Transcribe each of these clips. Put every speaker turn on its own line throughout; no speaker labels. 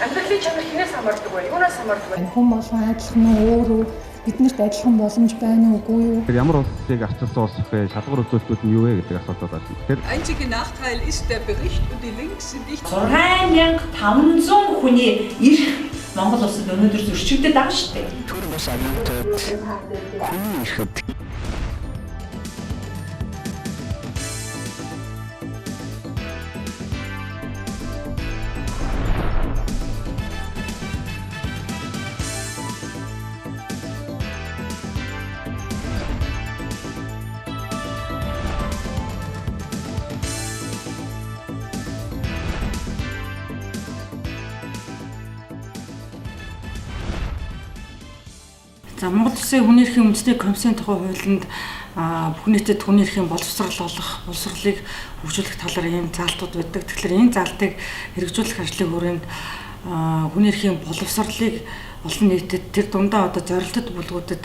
Амьдралын чанар хинээс хамаардаг вэ? Юунаас хамаардаг вэ?
Хүн болгон адилхан нь өөрөө биднэрт адилхан боломж байна уугүй юу?
Ямар улсыг арчилсан улс вэ? Шалгуур үзүүлэлтүүд нь юу вэ гэдэг асуултууд байна. Тэгэхээр
Einzige Nachteil ist der Bericht und die Links sind nicht
6500 хүний ирэх Монгол улсад өнөөдөр зөрчигдөд байгаа шүү дээ.
Төр бас аюултай хүн ихэд
За Монгол Улсын хүний эрхийн үндэсний комиссийн тухай хуулинд бүх нийтэд хүний эрхийн боловсрал олох, боловсролыг хөгжүүлэх талаар ийм заалтууд байдаг. Тэгэхээр энэ заалтыг хэрэгжүүлэх ажлын хүрээнд хүний эрхийн боловсролыг олон нийтэд тэр дундаа одоо зорилттой бүлгүүдэд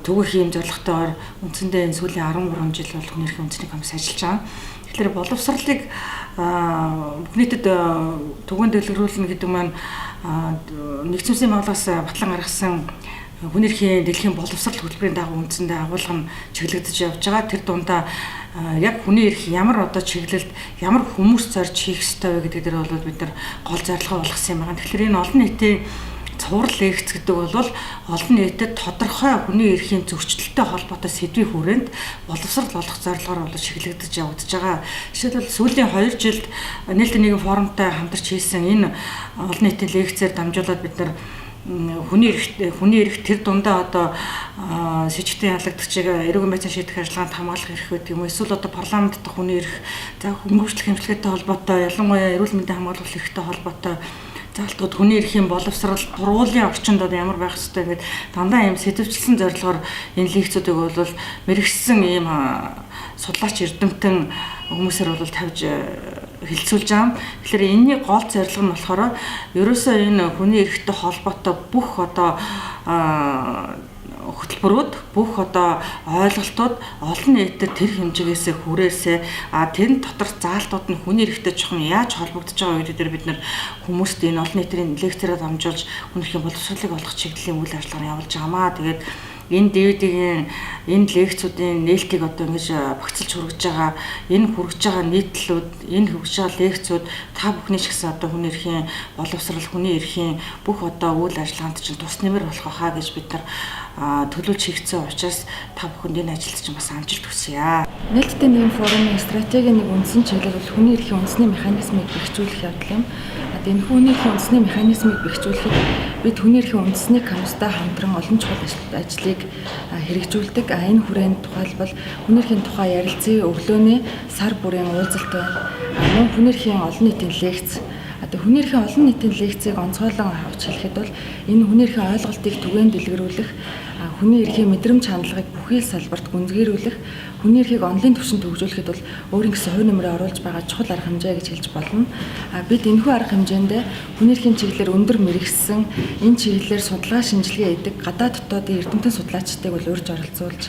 төгөх ийм зорилготойгоор үндсэндээ энэ сүүлийн 13 жил бол хүний эрхийн үндэсний комисс ажиллаж байгаа. Тэгэхээр боловсролыг бүх нийтэд түгээн дэлгэрүүлнэ гэдэг маань нэгдсэн улсын байгууллагаас батлан гаргасан хүний эрхийн дэлхийн боловсрол хөтөлбөрийн дагуу үндсэндээ агуулга нь чиглэгдэж явж байгаа. Тэр дундаа яг хүний эрх ямар одоо чиглэлд ямар хүмүүс зорж хийх ёстой вэ гэдэг дээр бол бид нар гол зорилгоо болгосон юм байна. Тэгэхээр энэ олон нийтийн цуврал лекц гэдэг бол олон нийтэд тодорхой хүний эрхийн зөрчилттэй холбоотой сэдвийн хүрээнд боловсрал олох зорилгоор бол чиглэгдэж явагдаж байгаа. Жишээлбэл сүүлийн 2 жилд нээлттэй нийгэм форумтай хамтарч хийсэн энэ олон нийтийн лекцээр дамжуулаад бид нар хүний эрх тэр дундаа одоо сэжигтэн ялагдагчийг эрүүгийн байцаан шийдэх ажиллагаанд хамгаалах эрх гэдэг юм. Эсвэл одоо парламент дахь хүний эрх, за хөнгөвчлөх хэмжлэгээтэй холбоотой, ялангуяа эрүүл мэндийн хамгаалах эрхтэй холбоотой заалтууд хүний эрхийн боловсрал буруулын орчинд одоо ямар байх ёстой гэдэг дандаа ийм сэдвчилсэн зорилгоор энэ лекцүүдийг бол мэрэгчсэн ийм судлаач эрдэмтэн хүмүүсээр бол тавьж хилцүүлж байгаа. Тэгэхээр энэний гол зорилго нь болохоор ерөөсөө энэ хүний эрхтэй холбоотой бүх одоо хөтөлбөрүүд, бүх одоо ойлголтууд олон нийтэд тэр хэмжээгээс хүрээсээ тэр дотор заалтууд нь хүний эрхтэй жоохон яаж холбогдож байгаа гэдэг дээр бид нар хүмүүст энэ олон нийтийн лекцээрээ дамжуулж хүний эрхийн боловсролыг олох чиглэлийн үйл ажиллагаа явуулж байгаамаа. Тэгээд энэ DVD-ийн энэ лекцүүдийн нээлтийг одоо ингэж багцлж хүргэж байгаа энэ хүргэж байгаа нийтлүүд, энэ хүргэж байгаа лекцүүд та бүхний ч гэсэн одоо хүний эрхийн боловсрал, хүний эрхийн бүх одоо үйл ажиллагаанд чинь тус нэмэр болох хаа гэж бид нар төлөвлөж хийгдсэн учраас та бүхэнд энэ ажилд чинь бас амжилт хүсье.
Нээлттэй нийгэм форумын стратегийн нэг үндсэн чиглэл бол хүний эрхийн үндэсний механизмыг бэхжүүлэх явдал юм. Энэ хүний эрхийн үндэсний механизмыг бэхжүүлэхэд бид хүний эрхийн үндэсний комисстай хамтран олон чухал ажлыг хэрэгжүүлдэг. Энэ хүрээнд тухайлбал хүний эрхийн тухай ярилцсан өглөөний сар бүрийн уулзалт байна. Мөн хүний эрхийн олон нийтийн лекц. Хүний эрхийн олон нийтийн лекцийг онцгойлон авч хэлэхэд бол энэ хүний эрхийн ойлголтыг түгээн дэлгэрүүлэх, хүний эрхийн мэдрэмж хандлагыг бүхий л салбарт гүнзгийрүүлэх, хүний эрхийг онлын түвшинд хөгжүүлэхэд бол өөрийн гэсэн хувь нэмрээ оруулж байгаа чухал арга хэмжээ гэж хэлж болно. Бид энэхүү арга хэмжээндээ хүний эрхийн чиглэлээр өндөр мэрэгсэн, энэ чиглэлээр судалгаа шинжилгээ хийдэг гадаад дотоодын эрдэмтэн судлаачдыг бол урьж оролцуулж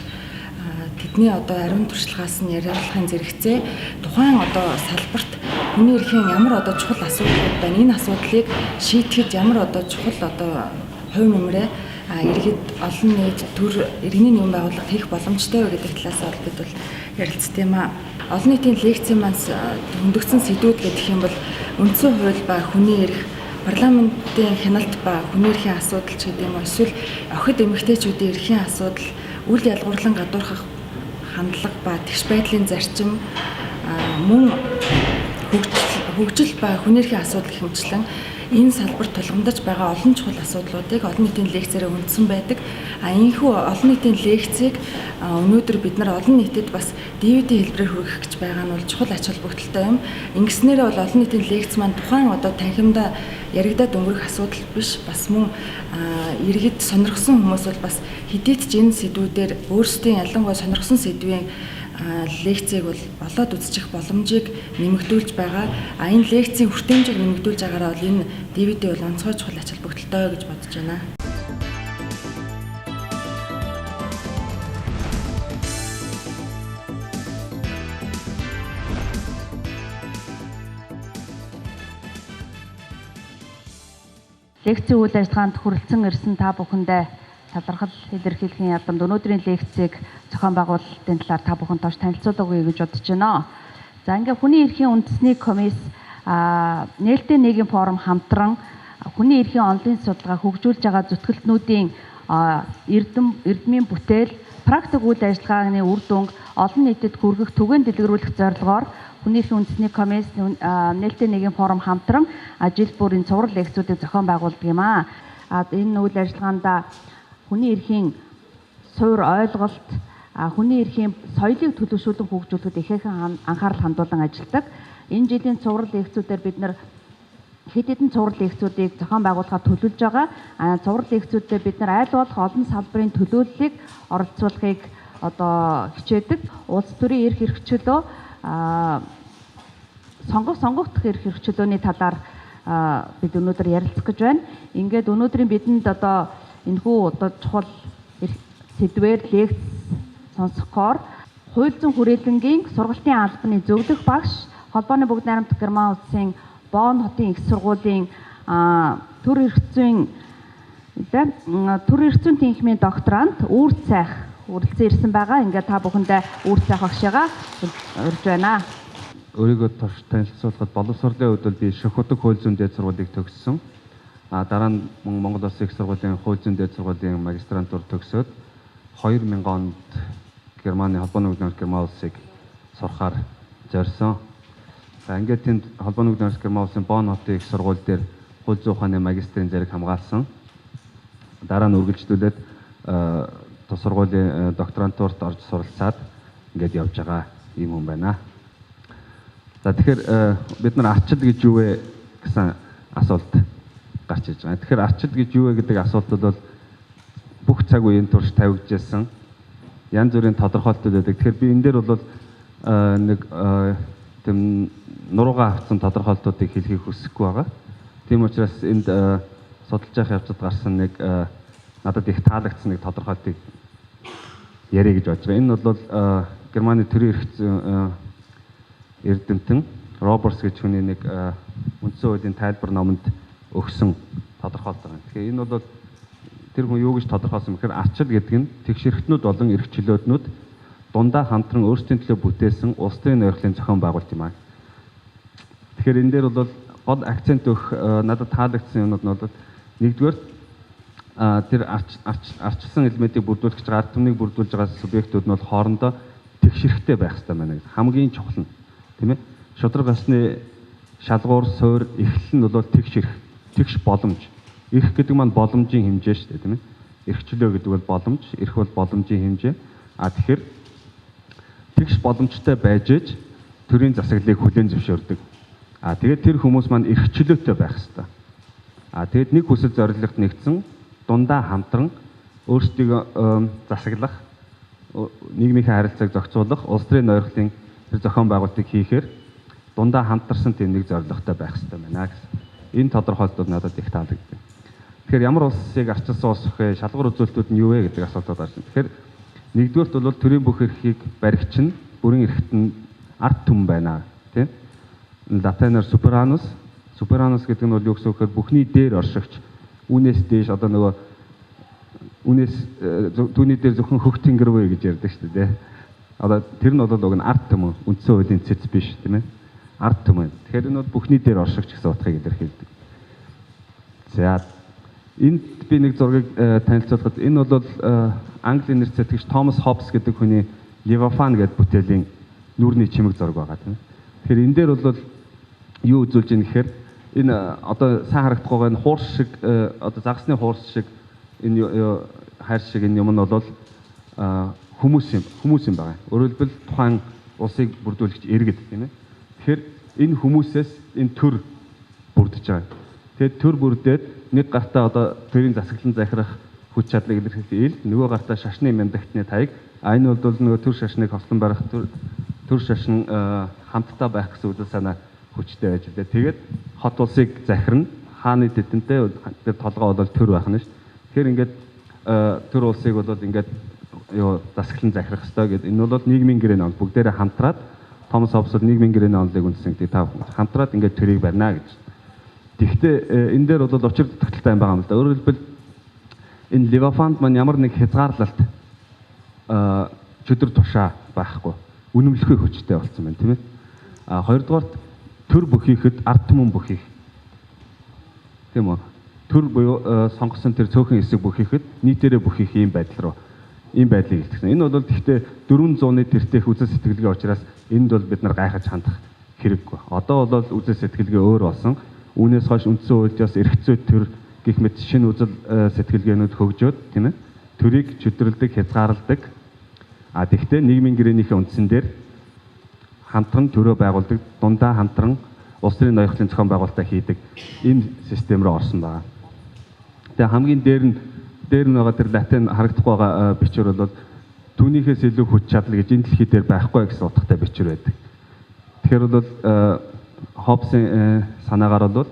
тэдний одоо ариун туршлагаас нь яриалахын зэрэгцээ тухайн одоо салбарт хүний эрхийн ямар одоо чухал асуудлууд байна, энэ асуудлыг шийдэхэд ямар одоо чухал одоо хувь нэмрээ иргэд олон нийт төр иргэний нийгэм байгууллага хийх боломжтой вэ гэдэг талаас нь бид бол ярилцсан юм аа. Олон нийтийн лекцийн маань хөндөгдсөн сэдвүүд гэх юм бол үндсэн хууль ба хүний эрх, парламентын хяналт ба хүний эрхийн асуудал ч гэдэг юм уу, эсвэл охид эмэгтэйчүүдийн эрхийн асуудал, үйл ялгуурлан гадуурхах хандлага ба тэгш байдлын зарчим, мөн хөгжил ба хүний эрхийн асуудал хэмжлэн энэ салбарт тулгамдж байгаа олон чухал асуудлуудыг олон нийтийн лекцээр үндсэн байдаг. Энэхүү олон нийтийн лекцийг өнөөдөр бид нар олон нийтэд бас DVD хэлбэрээр хүргэх гэж байгаа нь бол чухал ач холбогдолтой юм. Ингэснээрээ бол олон нийтийн лекц маань тухайн одоо танхимдаа яригадаад өнгөрөх асуудал биш, бас мөн иргэд сонирхсон хүмүүс бол бас хэдийд ч энэ сэдвүүдээр өөрсдийн ялангуяа сонирхсон сэдвийн лекцийг бол болоод үзчих боломжийг нэмэгдүүлж байгаа. Энэ лекцийн хүртээмжийг нэмэгдүүлж байгаараа бол энэ DVD бол онцгой чухал ач холбогдолтой гэж бодож байна.
лекцийн үйл ажиллагаанд хүрэлцэн ирсэн та бүхэндээ талархал илэрхийлэхийн ярдамд өнөөдрийн лекцийг зохион байгуулалтын талаар та бүхэнд тооч танилцуулга өгье гэж бодож байна. За ингээ хүний эрхийн үндэсний комисс нээлттэй нийгэм форум хамтран хүний эрхийн онлын судалгаа хөгжүүлж байгаа зүтгэлтнүүдийн эрдмийн бүтээл практик үйл ажиллагааны үр дүнг олон нийтэд хүргэх түгээн дэлгэрүүлэх зорилгоор хүний эрхийн үндэсний комисс нээлттэй нийгэм форум хамтран жил бүрийн цуврал лекцүүдийг зохион байгуулдаг юм аа. Энэ үйл ажиллагаанд хүний эрхийн суур ойлголт, хүний эрхийн соёлыг төлөвшүүлэн хөгжүүлэхэд ихээхэн анхаарал хандуулан ажилладаг. Энэ жилийн цуврал лекцүүдээр бид нар хэд хэдэн цуврал лекцүүдийг зохион байгуулахад төлөвлөж байгаа. Цуврал лекцүүдээр бид нар айл болох олон салбарын төлөөллийг оролцуулахыг хичээдэг. Улс төрийн эрх хэрэгчлөө сонгогдох эрх хэрэгчлөөний талаар бид өнөөдөр ярилцах гэж байна. Ингээд өнөөдрийн бидэнд энэхүү чухал сэдвээр лекц сонсохоор хууль зүйн хүрээлэнгийн сургалтын албаны зөвлөх багш, холбооны бүгд найрамдах Герман улсын Бонн хотын их сургуулийн төр эрх зүйн тэнхимийн докторант Үүрт сайх үргэлжлэн ирсэн байгаа. Ингээд та бүхэндээ Үүрт сайх багшигаа урьж байна.
Өөрийгөө товч танилцуулахад боловсролын хувьд би Шөхөдөг хууль зүйн дээд сургуулийг төгссөн. Дараа нь Монгол Улсын их сургуулийн хууль зүйн дээд сургуулийн магистрантур төгсөөд 2000 онд Германы холбооны бүгд найрамдах Герман улсыг сурахаар зорьсон. За ингээд тэнд холбооны бүгд найрамдах Герман улсын Бонн хотын их сургууль дээр хууль зүйн ухааны магистрийн зэрэг хамгаалсан. Дараа нь үргэлжлүүлээд тус сургуулийн докторантурт орж суралцаад ингээд явж байгаа юм байна. За тэгэхээр бид нар арчил гэж юу вэ гэсэн асуулт гарч иж байгаа. Тэгэхээр арчил гэж юу вэ гэдэг асуултууд бол бүх цаг үеийн турш тавигдчихсан янз бүрийн тодорхойлолтууд байдаг. Тэгэхээр би энэ дээр бол нэг тийм нуруугаа авсан тодорхойлолтуудыг хэлхийг хүсэхгүй байгаа. Тийм учраас энд судалж явах явцад гарсан нэг надад их таалагдсан нэг тодорхойлолтыг ярих гэж бодож байгаа. Энэ бол Германы төрийн эрх эрдэмтэн Робертс гэж хүний нэг үндсэн хуулийн тайлбар номонд өгсөн тодорхойлолт байна. Тэгэхээр энэ бол тэр хүн юу гэж тодорхойлсон бэхээр арчил гэдэг нь тэгшэрхтнүүд болон эрх чөлөөтнүүд дундаа хамтран өөрсдийн төлөө бүтээсэн улс төрийн ойролцоогын зохион байгуулалт юм аа. Тэгэхээр энэ дээр бол гол акцент өгөх надад таалагдсан юмуд нь бол нэгдүгээр тэр арчилсан элементийг бүрдүүлэх гэж ард түмнийг бүрдүүлж байгаа субъектүүд нь бол хоорондоо тэгшэрхтэй байх хэрэгтэй байна гэдэг. Хамгийн чухал нь тийм ээ. Шудраг басны шалгуур, суур, эхлэл нь бол тэгш боломж. Эрх гэдэг маань боломжийн хэмжээ шүү дээ, тийм ээ. Эрхчлөө гэдэг бол боломж, эрх бол боломжийн хэмжээ. Тэгэхээр тэгш боломжтой байж ээж төрийн засаглалыг хүлээн зөвшөөрдөг. Тэгээд тэр хүмүүс маань эрхчлөөтэй байх хэрэгтэй. Тэгээд нэг хүсэл зорилгот нэгдсэн дундаа хамтран өөрсдийгөө засаглах, нийгмийн харилцааг зохицуулах, улс төрийн ойролцоогын тэр зохион байгуулалтыг хийхээр дундаа хамтарсан тийм нэг зорилготой байх хэрэгтэй байна гэсэн. Энэ тодорхойлолтууд надад их таалагддаг. Тэгэхээр ямар улсыг арчилсан улс вэ? Шалгуур үзүүлэлтүүд нь юу вэ гэдэг асуултууд гарч байна. Тэгэхээр нэгдүгээрт бол төрийн бүх эрхийг баригч нь бүрэн эрхт нь ард түмэн байна. Тийм. Латинаар суперанус гэдэг нь бол юу гэсэн үг вэ? Бүхний дээр оршигч. Үүнээс дээш нөгөө түүний дээр зөвхөн хөх тэнгэр вэ гэж ярьдаг шүү дээ. Тэр нь бол уг нь ард түмэн, үндсэн хуулийн цэц биш тийм ээ. Ард түмэн. Тэгэхээр энэ бол бүхний дээр оршигч гэсэн утгыг илэрхийлдэг. За энд би нэг зургийг танилцуулахад энэ бол Английн нэр цэтгэгч Томас Хоббс гэдэг хүний Левиафан гэдэг бүтээлийн нүүрний чимэг зураг байгаа тийм ээ. Тэгэхээр энэ дээр бол юу үзүүлж байгаа гэхээр энэ сайн харагдах байгаа энэ хуурс шиг загасны хуурс шиг энэ хайр шиг энэ юм нь бол хүмүүс юм байгаа. Өөрөөр хэлбэл тухайн улсыг бүрдүүлэгч иргэд тийм ээ. Тэгэхээр энэ хүмүүсээс энэ төр бүрдэж байгаа. Тэгээд төр бүрдээд нэг гартаа төрийн засаглан захирах хүч чадлыг илэрхийлэх ил, нөгөө гартаа шашны мяндагтны таяг, энэ бол нөгөө төр шашныг хослон барих төр шашин хамтдаа байх гэсэн үйл санаа хүчтэй байж лээ. Тэгээд хот улсыг захирна, хааны тэтэнтэй тэр толгой бол төр байх нь шүү. Тэгэхээр ингээд төр улсыг бол ингээд засаглан захирах хэрэгтэй гэдэг. Энэ бол нийгмийн гэрээний онол бүгдээрээ хамтраад Томас Хоббс нийгмийн гэрээний онолыг үндэслэн гэдэг та хамтраад ингээд төрийг барина гэж. Гэхдээ энэ дээр бол учир тогтолтой юм байгаа юм л да. Өөрөөр хэлбэл энэ Левиафанд маань ямар нэг хязгаарлалт чөдөр тушаа байхгүй. Үнэмлэхгүй хүчтэй болсон байна, тийм ээ. Хоёрдугаарт төр бүхийхэд ард түмэн бүхийх. Тийм үү? Төр буюу сонгосон тэр цөөхөн хэсэг бүхийхэд нийтээрээ бүхийх ийм байдал руу ийм байдлыг илтгэсэн. Энэ бол гэхдээ 400-ны тэртех үзэл сэтгэлгээ учраас энд бол бид нар гайхаж хандах хэрэггүй. Одоо бол үзэл сэтгэлгээ өөр болсон. Үүнээс хойш үндсэн хуульд бас эрх зүйд төр гэх мэт шинэ үзэл сэтгэлгээнүүд хөгжөөд тийм ээ. Төрийг чөдөрлөдөг, хязгаарладаг. Тэгэхдээ нийгмийн гэрээнийхээ үндсэн дээр хамтран төрөө байгуулдаг, дундаа хамтран улс төрийн ноёхлын зохион байгуулалтаа хийдэг энэ систем рүү орсон байна. Тэгээ хамгийн дээр нь байгаа тэр латин харагдахгүй байгаа бичвэр бол түүнийхээс илүү хүч чадал гэж энэ дэлхий дээр байхгүй гэсэн утгатай бичвэр байдаг. Тэгэхээр бол Хоббсын санаагаар бол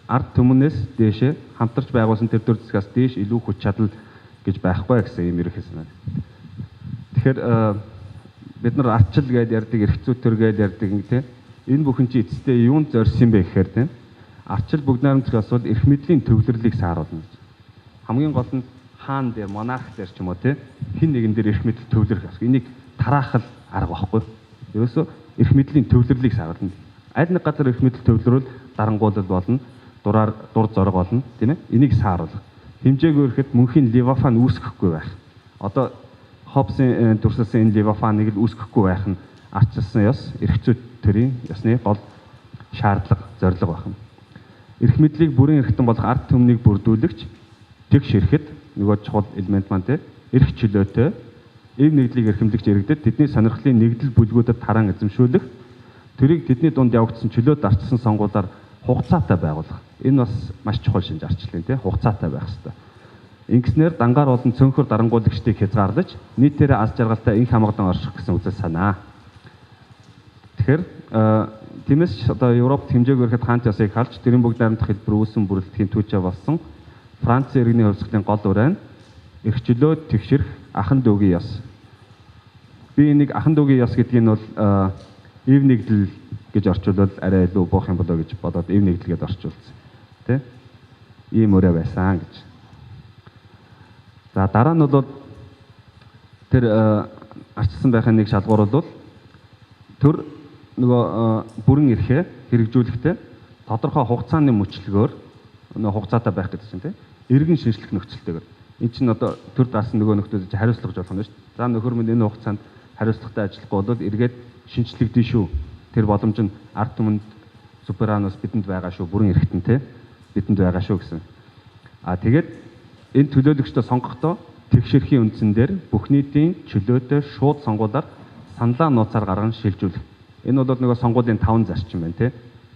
ард түмнээс дээшээ хамтарч байгуулсан тэр төр засгаас дээш илүү хүч чадал гэж байхгүй гэсэн юм ерөнхий санаа. Тэгэхээр бид нар ардчил гэдээ ярьдаг, эрх зүйн төр гэдээ ярьдаг юм те. Энэ бүхэн чи эцэстээ юунд зорьсон бэ гэхээр те. Ардчил бүгд найрамдах асуудал эрх мэдлийн төвлөрлийг сааруулна. Хамгийн гол нь хаан дээр, монарх дээр ч юм уу те. Хин нэгэн дээр эрх мэдэл төвлөрөх асуудал. Энийг тараахал арга байхгүй. Ерөөсөө эрх мэдлийн төвлөрлийг сааруулна. Аль нэг газар эрх мэдэл төвлөрвөл дарангуулал болно. Дур зориг болно, тийм ээ. Энийг сааруулах. Хэмжээгүй ирэхэд мөнхийн Левиафан үүсгэхгүй байх. Одоо Хоббсын дүрсэлсэн энэ Левиафаныг л үүсгэхгүй байх нь ардчилсан ёс, эрх зүйн төрийн ёсны гол шаардлага, зорилго байна. Эрх мэдлийг бүрэн эрхтэн болох ард түмнийг бүрдүүлэгч тэгш ирэхэд нөгөө чухал элемент маань те эрх чөлөөтэй эв нэгдлийг эрхэмлэгч иргэдэд тэдний сонирхлын нэгдэл бүлгүүдэд тараан эзэмшүүлэх, тэрийг тэдний дунд явагдсан чөлөөд арчилсан сонгуулиар хугацаатай байгуулах. Энэ бас маш чухал шинж арчлалын тий хугацаатай байх хэрэгтэй. Ингэснээр дангаар болон цөөнхөр дарангуулагчдыг хязгаарлаж нийтээрээ аз жаргалтай инх хамгаалан орших гэсэн үзэл санаа. Тэгэхээр тиймээс одоо Европт хэмжээгээр ирэхэд хаант ёсыг халж тэрийн бүгд найрамдах хэлбэр үүсэн бүрэлдэхүүн түүчээ болсон Франц иргэний хувьсгалын гол урайн эрх чөлөө тэгшэрх ахан дүүгийн ёс. Би энийг ахан дүүгийн ёс гэдгийг нь бол эв нэгдэл гэж орчуулбал арай илүү буух юм болоо гэж бодоод эв нэгдэлгээд орчуулсан. Тэ? Ийм өрөө байсан гэж. За дараа нь бол тэр арчилсан байхын нэг шалгуур бол төр нөгөө бүрэн эрхээ хэрэгжүүлэхдээ тодорхой хугацааны мөчлөгөөр нөгөө хугацаатай байх гэдэг чинь тийм эргэн шинжлэх нөхцөлтэйгээр эн чинь одоо төр даасан нөгөө нөхдөд хариуцлага болох нь шүү дээ. За нөхөр минь энэ хугацаанд хариуцлагатай ажиллахгүй бол эргээд шинжлэгдэн шүү. Тэр боломж нь ард түмэнд супераноос бидэнд байгаа шүү. Бүрэн эрхтэн те бидэнд байгаа шүү гэсэн. Тэгээд энэ төлөөлөгчдөө сонгохдоо тэгшэрхийн үндсэн дээр бүх нийтийн чөлөөтэй шууд сонгуулиар саналаа нууцаар гарган шилжүүлэх. Энэ бол нөгөө сонгуулийн 5 зарчим байна те.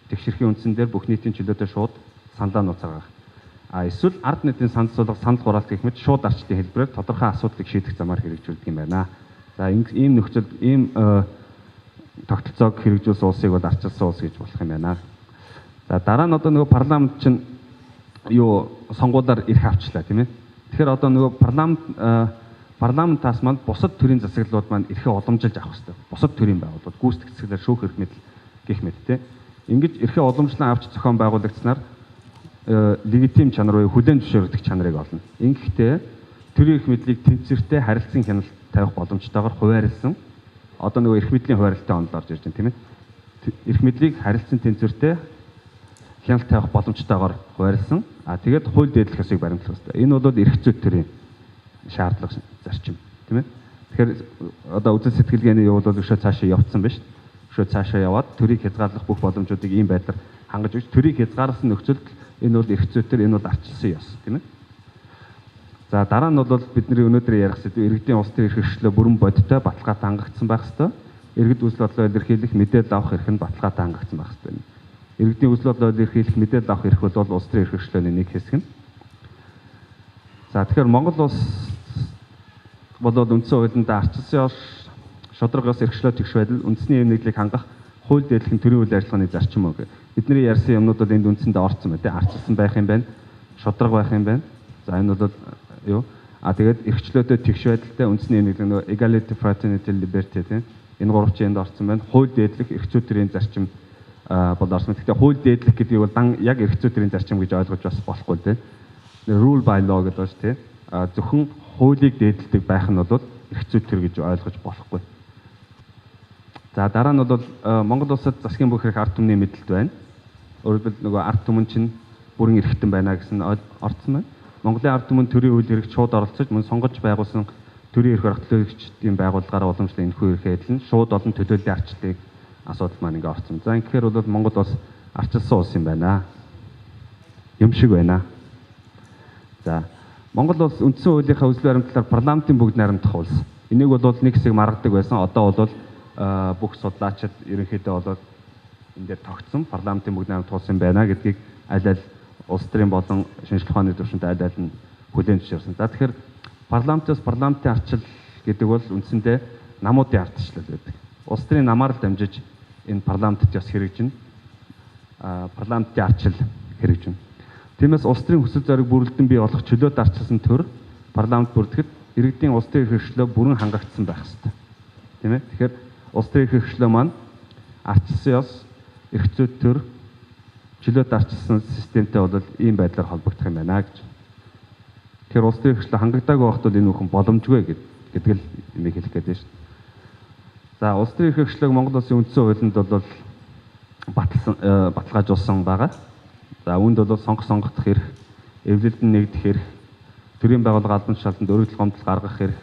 Тэгшэрхийн үндсэн дээр бүх нийтийн чөлөөтэй шууд саналаа нууцаар гаргах. Эсвэл ард нийтийн санал суулгах, санал хураалт гэх мэт шууд арчлалын хэлбэрээр тодорхой асуудлыг шийдэх замаар хэрэгжүүлдэг юм байна. За ийм нөхцөл ийм тогтолцоог хэрэгжүүлсэн улсыг бол арчилсан улс гэж болох юм байна. За дараа нь одоо нөгөө парламент чинь юу сонгуулиар ирэх авчлаа тийм ээ. Тэгэхээр одоо нөгөө парламентаас манд бусад төрийн засаглалууд маань эрхээ уламжилж авах хэрэгтэй. Бусад төрийн байгууллагууд гүйцэтгэх засаглал шүүх эрх мэдэл гэх мэт тийм. Ингэж эрхээ уламжлан авч зохион байгуулагчнаар легитим чанар буюу хүлээн зөвшөөрөгдөх чанарыг олно. Ингэхдээ төрийн эрх мэдлийг тэнцвэртэй харилцан хяналт тавих боломжтойгоор хуваарлсан. Одоо нөгөө эрх мэдлийн хуваарлттай онол орж ирж байна тийм ээ. Эрх мэдлийг харилцан тэнцвэртэй хяналт тавих боломжтойгоор хуваарлсан. Тэгээд хууль дээдлэх ёсыг баримтлах хэрэгтэй. Энэ бол эрх зүйн төрийн шаардлага зарчим тийм ээ. Тэгэхээр одоо үзэл сэтгэлгээний явуул өшөө цаашаа явцсан байна шүү дээ. Өшөө цаашаа яваад төрийг хязгаарлах бүх боломжуудыг ийм байдлаар хангаж өгч төрийг хязгаарласан нөхцөлд энэ бол эрх зүйтэй, энэ бол арчилсан ёс тийм ээ. За дараа нь бол бидний өнөөдөр ярих сэдв иргэдийн улс төрийн эрх хэрэгчлөө бүрэн бодиттой баталгаатай хангагдсан байх ёстой. Иргэд үзэл бодлоо илэрхийлэх, мэдээлэл авах эрх нь баталгаатай хангагдсан байх ёстой. Иргэдийн үзэл бодлоо илэрхийлэх, мэдээлэл авах эрх бол улс төрийн эрх хэрэгчлөөний нэг хэсэг нь. За тэгэхээр Монгол улс бол үндсэн хуулинд арчилсан ёс, шударга ёс, эрхчлөө тэгш байдал, үндэсний эв нэгдлийг хангах хууль дээдлэх төрийн үйл ажиллагааны зарчим үг. Бидний ярьсан юмнууд бол энд үндсэндээ орцсон байна. Арчилсан байх юм байна, шударга байх юм байна. За энэ бол юу? Тэгээд эрхчлөөтэй тэгш байдалтай үндэсний эв нэглэг нөгөө equality, fraternity, liberty тийм энэ гурав чинь энд орцсон байна. Хууль дээдлэх, эрх зүйн төрийн зарчим бол орсон. Гэхдээ хууль дээдлэх гэдэг бол яг эрхцүүдийн зарчим гэж ойлгож бас болохгүй тийм. Rule by law гэдэг ба тийм. Зөвхөн хуулийг дээдэлдэг байх нь бол эрхцүүд төр гэж ойлгож болохгүй. За дараа нь бол Монгол улсад засгийн бүх эрх ард түмний мэдлэлд байна. Өөрөөр хэлбэл нөгөө ард түмэн чинь бүрэн эрхтэн байна гэсэн орцсон байна. Монголын ард түмэн төрийн үйл хэрэгт шууд оролцож мөн сонгож байгуулсан төрийн эрх оролцоогчдын байгууллагаараа уламжлан энэхүү эрхээ эдлэн шууд олон төлөөллийн арчлалыг асуудал маань ингээ орсон. За ингэхээр бол Монгол улс арчилсан улс юм байна. Юм шиг байна. За Монгол улс үндсэн хуулийнхаа үзэл баримтлалаар парламентын бүгд найрамдах улс. Энийг бол нэг хэсэг маргадаг байсан. Одоо бол бүх судлаачид ерөнхийдөө бол энэ дээр тогтсон парламентын бүгд найрамдах улс юм байна гэдгийг аль аль улс төрийн болон шинжлэх ухааны төвшөнд аль аль нь хүлээн зөвшөөрсөн. За тэгэхээр парламентаас парламентын арчил гэдэг бол үндсэндээ намуудын ардчлал гэдэг. Улс төрийн намаар л дамжиж энэ парламентд бас хэрэгжинэ. Парламентын арчил хэрэгжинэ. Тиймээс улс төрийн хүсэл зориг бүрэлдэн бий болох чөлөөт арчилсан төр парламент бүрдэхэд иргэдийн улс төрийн хэрэгшлөө бүрэн хангагдсан байх ёстой. Тийм ээ. Тэгэхээр улс төрийн хэрэгшлөө маань арчилсан ёс, эрхцүүд төр, чөлөөт арчилсан системтэй бол ийм байдлаар холбогдох юм байна гэж. Тэгэхээр улс төрийн хэрэгшлөө хангагдаагүй байхад бол энэ бүхэн боломжгүй гэдэг л энийг хэлэх гээд байна шүү дээ. За улс төрийн хэрэгшлөөг Монгол Улсын үндсэн хуулинд бол баталгаажуулсан байгаа. За үүнд бол сонгогдох эрх, эвлэлд нь нэгдэх эрх, төрийн байгууллага албан тушаалтанд өргөдөл гомдол гаргах эрх,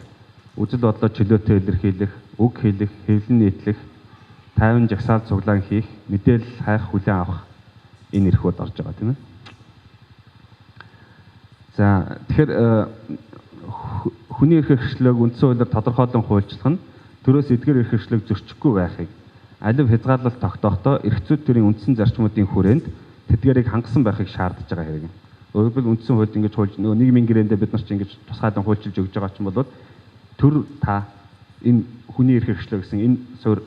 үзэл бодлоо чөлөөтэй илэрхийлэх, үг хэлэх, хэвлэн нийтлэх, тайван жагсаал цуглаан хийх, мэдээлэл хайх, хүлээн авах энэ эрхүүд орж байгаа тийм ээ. За тэгэхээр хүний эрх хэрэгшлөөг үндсэн хуулиар тодорхойлон хуульчлах нь төрөөс эдгээр эрх хэрэгшлөөг зөрчихгүй байхыг алив хязгаарлалт тогтоохдоо эрхцүүд төрийн үндсэн зарчмуудын хүрээнд тэдгээрийг хангасан байхыг шаардж байгаа хэрэг. Өөрөөр хэлбэл үндсэн хуульд ингэж хуульж нөгөө нийгмийн гэрээндээ бид нар чинь ингэж тусгайлан хуульчилж өгж байгаа ч юм бол төр та энэ хүний эрх хэрэгшлөө гэсэн энэ суурь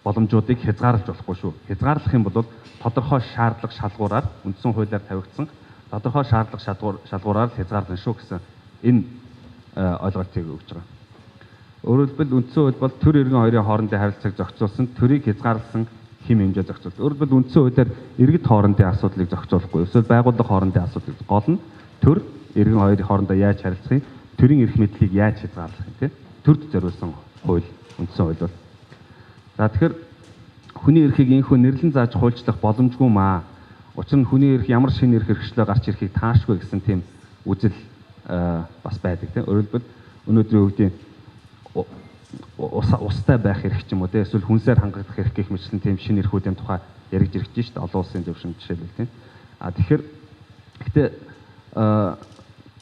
боломжуудыг хязгаарлаж болохгүй шүү. Хязгаарлах юм бол тодорхой шаардлага шалгуураар үндсэн хуулиар тавигдсан тодорхой шаардлага шалгуураар хязгаарлана шүү гэсэн энэ ойлголтыг өгж байгаа. Өөрөөр хэлбэл үндсэн хууль бол төр иргэн хоёрын хоорондын харилцааг зохицуулсан төрийг хязгаарласан хэм хэмжээ зохицуулсан. Өөрөөр хэлбэл үндсэн хуулиар иргэд хоорондын асуудлыг зохицуулахгүй. Эсвэл байгууллага хоорондын асуудлыг гол нь төр иргэн хоёрын хоорондоо яаж харилцах юм, төрийн эрх мэдлийг яаж хязгаарлах юм, тийм төрд зориулсан хууль үндсэн хууль бол. За тэгэхээр хүний эрхийг инхүү нэрлэн зааж хуульчлах боломжгүй маа. Учир нь хүний эрх ямар шинэ эрх хэрэгчлөө гарч ирэхийг таашгүй гэсэн тийм үзэл бас байдаг тийм. Өөрөөр хэлбэл өнөөдрийн үеийн устай байх эрх ч юм уу тийм эсвэл хүнсээр хангагдах эрх гэх мэтлэн тийм шинэ эрхүүдийн тухай яригдж ирж байна шүү дээ. Олон улсын зөвшөөрөмж жишээлбэл тийм. Тэгэхээр гэтээ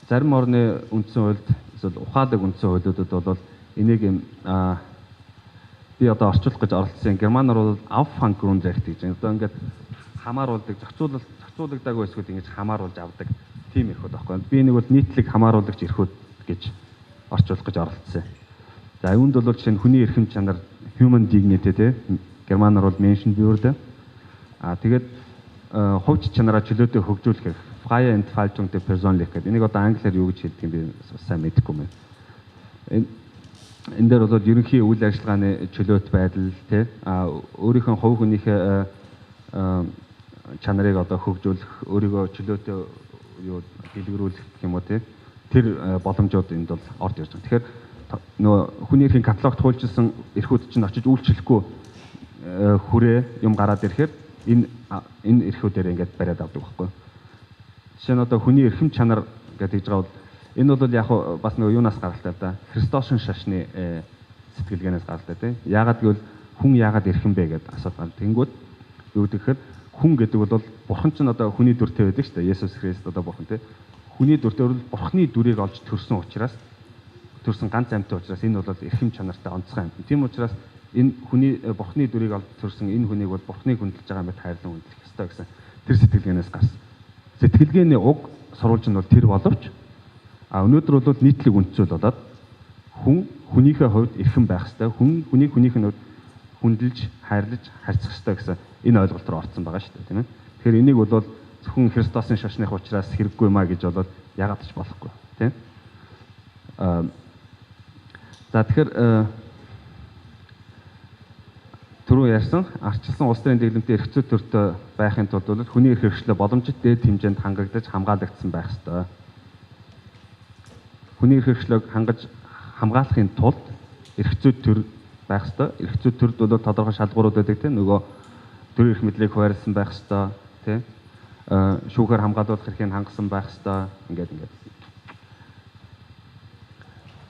зарим орны үндсэн хуульд эсвэл ухаалаг үндсэн хуулиудад бол энийг юм би одоо орчуулах гэж оролцсон. Германаар бол Auffangrundrecht гэж. Одоо ингээд хамааруулдаг, зохицуулагдаагүй эсвэл ингэж хамааруулж авдаг тийм эрхүүд байхгүй. Би нэг бол нийтлэг хамааруулагч эрхүүд гэж орчуулах гэж оролцсон. За үүнд бол жишээ нь хүний эрхэм чанар human dignity те германаар бол Menschenwürde. Тэгээд хувьч чанараа чөлөөтэй хөгжүүлэх эрх freie Entfaltung der Persönlichkeit. Энийг одоо англиар юу гэж хэлдэг юм бэ? Сайн мэдэхгүй юм. Энэ дээр бол ерөнхий үйл ажиллагааны чөлөөт байдал те өөрийнхөө хувь хүнийхээ чанарыг одоо хөгжүүлэх, өөрийгөө чөлөөтэй юу дэлгэрүүлэх гэх юм уу те тэр боломжууд энд бол орж ирж байгаа. Тэгэхээр нөгөө хүний эрхийн каталогт хуульчилсан эрхүүд чинь очиж үйлчлэхгүй хүрээ юм гараад ирэхээр энэ эрхүүдээр ингээд бариад авдаг байхгүй. Жишээ нь одоо хүний эрхэм чанар гэдэг байгаа бол энэ бол яг бас нөгөө юунаас гаралтай да. Христосийн шашны сэтгэлгээнээс гаралтай тийм. Яагаад гэвэл хүн яагаад эрхэм бэ гэдэг асуулт гарна. Тэнгүүд юу гэхээр хүн гэдэг бол бурхан ч одоо хүний дүртэй байдаг шүү дээ. Есүс Христ одоо бурхан тийм. Хүний дүртэй бол бурханы дүрийг олж төрсөн учраас төрсөн ганц амьтан учраас энэ бол эрхэм чанартай онцгой амьтан. Тийм учраас энэ хүний бурханы дүрийг олж төрсөн энэ хүнийг бол бурханыг хүндэлж байгаа мэт хайрлан хүндлэх ёстой гэсэн тэр сэтгэлгээнээс гарсан. Сэтгэлгээний уг сурвалж нь бол тэр боловч өнөөдөр бол нийтлэг үндсэл болоод хүн хүнийхээ хувьд эрхэм байх ёстой. Хүн хүнийг хүнийхээ хувьд хүндэлж, хайрлаж, харьцах ёстой гэсэн энэ ойлголт руу орсон байгаа шүү дээ, тийм ээ. Тэгэхээр энийг бол зөвхөн Христосын шашных учраас хэрэггүй маа гэж бол яагаад ч болохгүй, тийм. За тэгэхээр түрүү ярьсан арчилсан улс төрийн дэглэмтэй эрх зүй төртөө байхын тулд бол хүний эрх хэрэгчлээ боломжит дээд хэмжээнд хангагдаж хамгаалагдсан байх ёстой. Хүний эрх хэрэгчлээг хамгаалахын тулд эрх зүй төр байх ёстой. Эрх зүй төрд бол тодорхой шалгуурууд байдаг тийм нөгөө төрийн эрх мэдлийг хуваарлсан байх ёстой тийм шүүхээр хамгаалуулах эрхийг хангасан байх ёстой ингээд.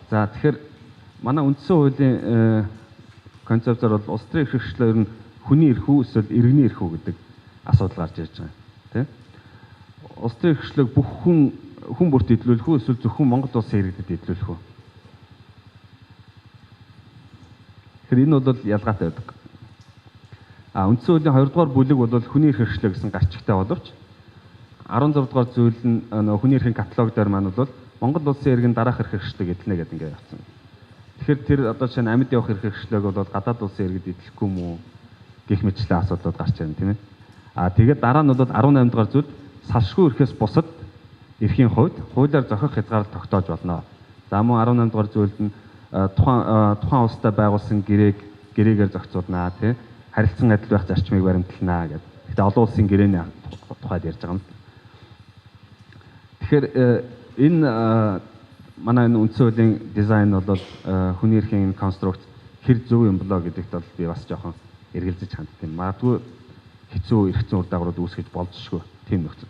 За тэгэхээр манай үндсэн хуулийн концепцээр бол улс төрийн эрх хэрэгчлээ ер нь хүний эрх үү эсвэл иргэний эрх үү гэдэг асуудал гарч ирж байгаа тийм. Улс төрийн эрх хэрэгчлээг бүх хүн бүрт эдлүүлэх үү эсвэл зөвхөн Монгол улсын иргэдэд эдлүүлэх үү? Тэгэхээр энэ бол ялгаатай байдаг. Үндсэн хуулийн 2 дугаар бүлэг бол хүний эрх хэрэгчлээ гэсэн гарчигтай боловч 16 дугаар зүйл нь хүний эрхийн каталог дээр маань бол Монгол улсын иргэн дараах эрх хэрэгчлээ эдлэнэ гэдэг ингээд явцсан. Тэгэхээр тэр одоо жишээ нь амьд явах эрх хэрэгчлээг бол гадаад улсын иргэд эдлэхгүй юм уу гэх мэтчлэн асуудлууд гарч ирнэ тийм ээ. Тэгээд дараа нь бол 18 дугаар зүйл салшгүй эрхээс бусад эрхийн хувьд хуулиар зохих хязгаарлалт тогтоож болно. За мөн 18 дугаар зүйлд нь тухайн улстай байгуулсан гэрээгээр зохицуулнаа тий харилцан адил байх зарчмыг баримтланаа гэдэг. Гэхдээ олон улсын гэрээний тухайд ярьж байгаа юм. Тэгэхээр энэ манай энэ үндсэн хуулийн дизайн бол хүний эрхийн конструкт хэр зөв юм болоо гэдэгт бол би бас жоохон эргэлзэж ханддаг юм. Магадгүй хэцүү эрх зүйн үр дагаврууд үүсгэж болзошгүй тийм нөхцөл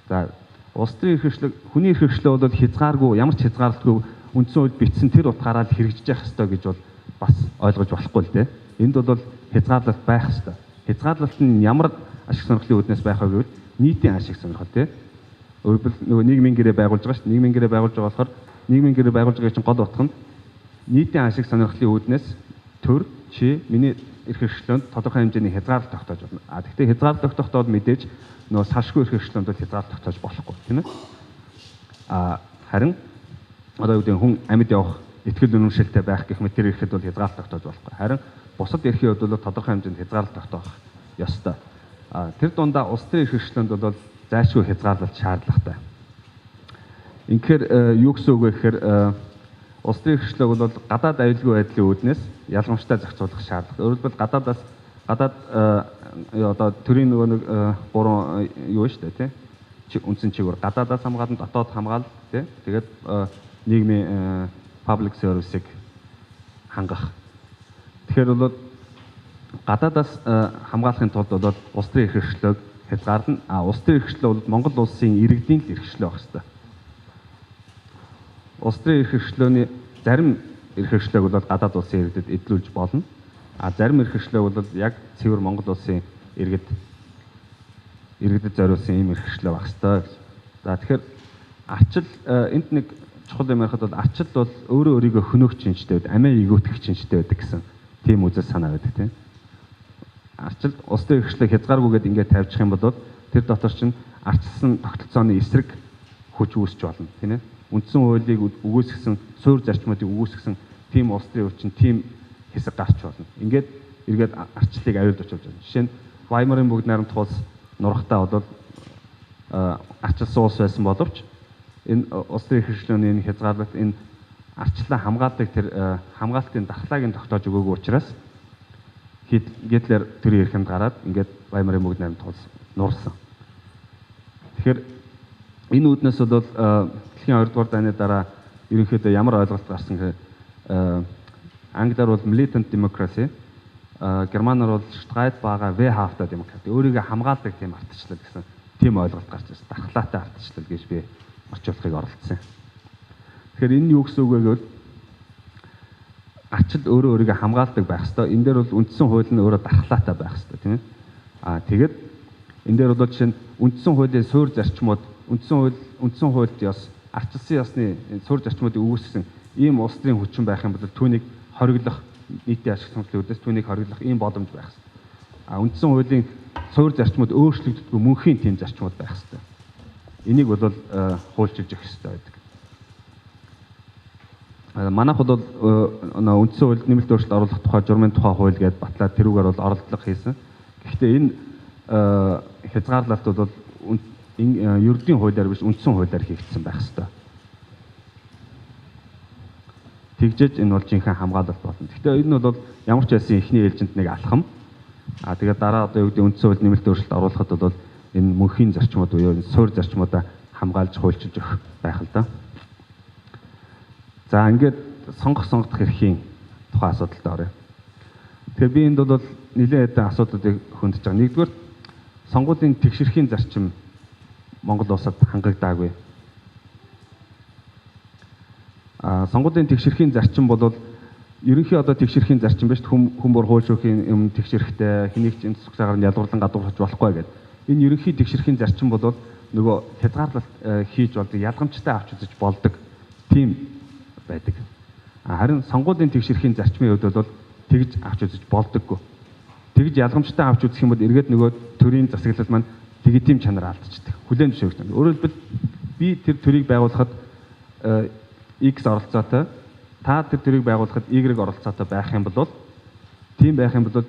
байна. За улс төрийн эрх хэрэгчлэг хүний эрх хэрэгчлээ бол хязгааргүй ямар ч хязгаарлалтгүй үндсэн хууль бичсэн тэр утгаараа л хэрэгжиж явах ёстой гэж бол бас ойлгож болохгүй л дээ. Энд бол хязгаарлалт байх ёстой. Хязгаарлалт нь ямар ашиг сонирхлын үүднээс байх вэ гэвэл нийтийн ашиг сонирхол тий. Өөрөөр нөгөө нийгмийн гэрээ байгуулж байгаа шүү дээ. Нийгмийн гэрээ байгуулж байгаа болохоор нийгмийн гэрээ байгуулж байгаа чинь гол утга нь нийтийн ашиг сонирхлын үүднээс төр чи миний эрх хэрэгчлөөнд тодорхой хэмжээний хязгаарлалт тогтоож байна. Гэхдээ хязгаарлалт тогтохдоо мэдээж нөгөө салшгүй эрх хэрэгчлөөнд бол хязгаарлалт тогтоож болохгүй тийм ээ. Харин одоо юу гэдэг хүн амьд явах итгэл үнэмшилтэй байх гэх мэт тэр эрхэд бол хязгаарлалт тогтоож болохгүй. Харин бусад эрхийн хувьд бол тодорхой хэмжээнд хязгаарлалт тогтоох ёстой. Тэр дундаа улс төрийн эрх хэрэгчлөөнд бол зайлшгүй хязгаарлалт шаардлагатай. Инхээр юу гэсэн үг вэ гэхээр улс төрийн эрх хэрэгчлээг бол гадаад аюулгүй байдлын үүднээс ялгамжтай зохицуулах шаардлагатай. Өөрөөр хэлбэл гадаад одоо төрийн нөгөө нэг гурван юу шүү дээ тий үндсэн чигээр гадаадаас хамгаалан дотоод хамгаалал тий тэгээд нийгмийн public service-ийг хангах. Тэгэхээр бол гадаадаас хамгаалахын тулд бол улс төрийн эрх хэрэгчлээг хязгаарлана. Улс төрийн эрх хэрэгчлээ бол Монгол улсын иргэдийн л эрх хэрэгчлээ байх хэрэгтэй. Улс төрийн эрх хэрэгчлөөний зарим эрх хэрэгчлээг бол гадаад улсын иргэдэд эдлүүлж болно. Зарим эрх хэрэгчлээг бол яг цэвэр Монгол улсын иргэдэд зориулсан ийм эрх хэрэгчлээ байх хэрэгтэй. За тэгэхээр арчил энд нэг чухал юм ярихад бол арчил бол өөрөө өөрийгөө хөнөөх чинжтэй байдаг, амиа эгөөтгөх чинжтэй байдаг гэсэн тийм үзэл санаа байдаг тийм. Арчил улс төрийн эрх хэрэгчлээ хязгааргүйгээд ингээд тавьчих юм бол тэр дотор чинь арчилсан тогтолцооны эсрэг хүч үүсч болно тийм ээ. Үндсэн хуулийг үгүйсгэсэн, суурь зарчмуудыг үгүйсгэсэн тийм улс төрийн хүчин тийм хэсэг гарч болно. Ингээд эргээд арчлалыг аюулд очуулж байна. Жишээ нь Ваймарын бүгд найрамдах улс нурахтаа бол арчилсан улс байсан боловч энэ улс төрийн эрх хэрэгчлөөний хязгаарлалт энэ арчлаа хамгаалдаг тэр хамгаалтын дархлааг нь тогтоож өгөөгүй учраас Гитлер төрийн эрхэнд гараад ингээд Ваймарын бүгд найрамдах улс нуурсан. Тэгэхээр энэ үүднээс бол дэлхийн 2 дугаар дайны дараа ерөнхийдөө ямар ойлголт гарсан гэхээр англиар бол militant democracy, германаар бол Streitbare wehrhafte Demokratie. Өөрийгөө хамгаалдаг тийм ардчлал гэсэн тийм ойлголт гарч ирсэн. Дархлаатай ардчлал гэж би орчуулгыг оролцсон. Тэгэхээр энэ юу гэсэн үг вэ гэвэл арчил өөрөө өөрийгөө хамгаалдаг байх ёстой. Энэ дээр бол үндсэн хууль нь өөрөө дархлаатай байх ёстой тийм ээ. Тэгээд энэ дээр бол жишээ нь үндсэн хуулийн суурь зарчмууд, үндсэн хуульд ёс, арчилсан ёсны суурь зарчмуудыг үүсгэсэн ийм улс төрийн хүчин байх юм бол түүнийг хориглох нийтийн ашиг сонирхлын үүднээс түүнийг хориглох ийм боломж байх ёстой. Үндсэн хуулийн суурь зарчмууд өөрчлөгддөггүй мөнхийн тийм зарчмууд байх ёстой. Энийг бол хуульчилж өгөх ёстой байдаг. Манайх бол үндсэн хуульд нэмэлт өөрчлөлт оруулах тухай журмын тухай хууль гэдээ батлаад тэрүүгээр бол оролдлого хийсэн. Гэхдээ энэ хязгаарлалт бол ердийн хуулиар биш үндсэн хуулиар хийгдсэн байх ёстой. тэгжээж энэ бол жинхэнэ хамгаалалт болно. Гэхдээ энэ бол ямар ч байсан эхний ээлжинд нэг алхам. Тэгээд дараа одоо юу гэдэг үндсэн хууль нэмэлт өөрчлөлт оруулахад бол энэ мөнхийн зарчмууд буюу энэ суур зарчмуудаа хамгаалж хуульчилж өгөх байх л да. За ингээд сонгох эрхийн тухай асуудалд оръё. Тэгэхээр би энд бол нэлээд хэдэн асуудлуудыг хөндөж байгаа. Нэгдүгээр сонгуулийн тэгшэрхийн зарчим Монгол улсад хангагдаагүй. Сонгуулийн тэгшэрхийн зарчим бол ерөнхий одоо тэгшэрхийн зарчим биш хүн бүр хууль шүүхийн юм тэгшэрэхтэй хэнийг ч энэ засагсаагаар нь ядуурлан гадуурхаж болохгүй гэдэг. Энэ ерөнхий тэгшэрхийн зарчим бол нөгөө хязгаарлалт хийж болдог ялгамжтай авч үзэж болдог тийм байдаг. Харин сонгуулийн тэгшэрхийн зарчмын хувьд бол тэгж авч үзэж болдоггүй. Тэгж ялгамжтай авч үзэх юм бол эргээд нөгөө төрийн засаглал маань легитим чанар алдчихдаг. Хүлээн зөвшөөрөх. Өөрөөр хэлбэл би тэр төрийг байгуулахад X оролцоотой, та тэр төрийг байгуулахад Y оролцоотой байх юм бол тийм байх юм бол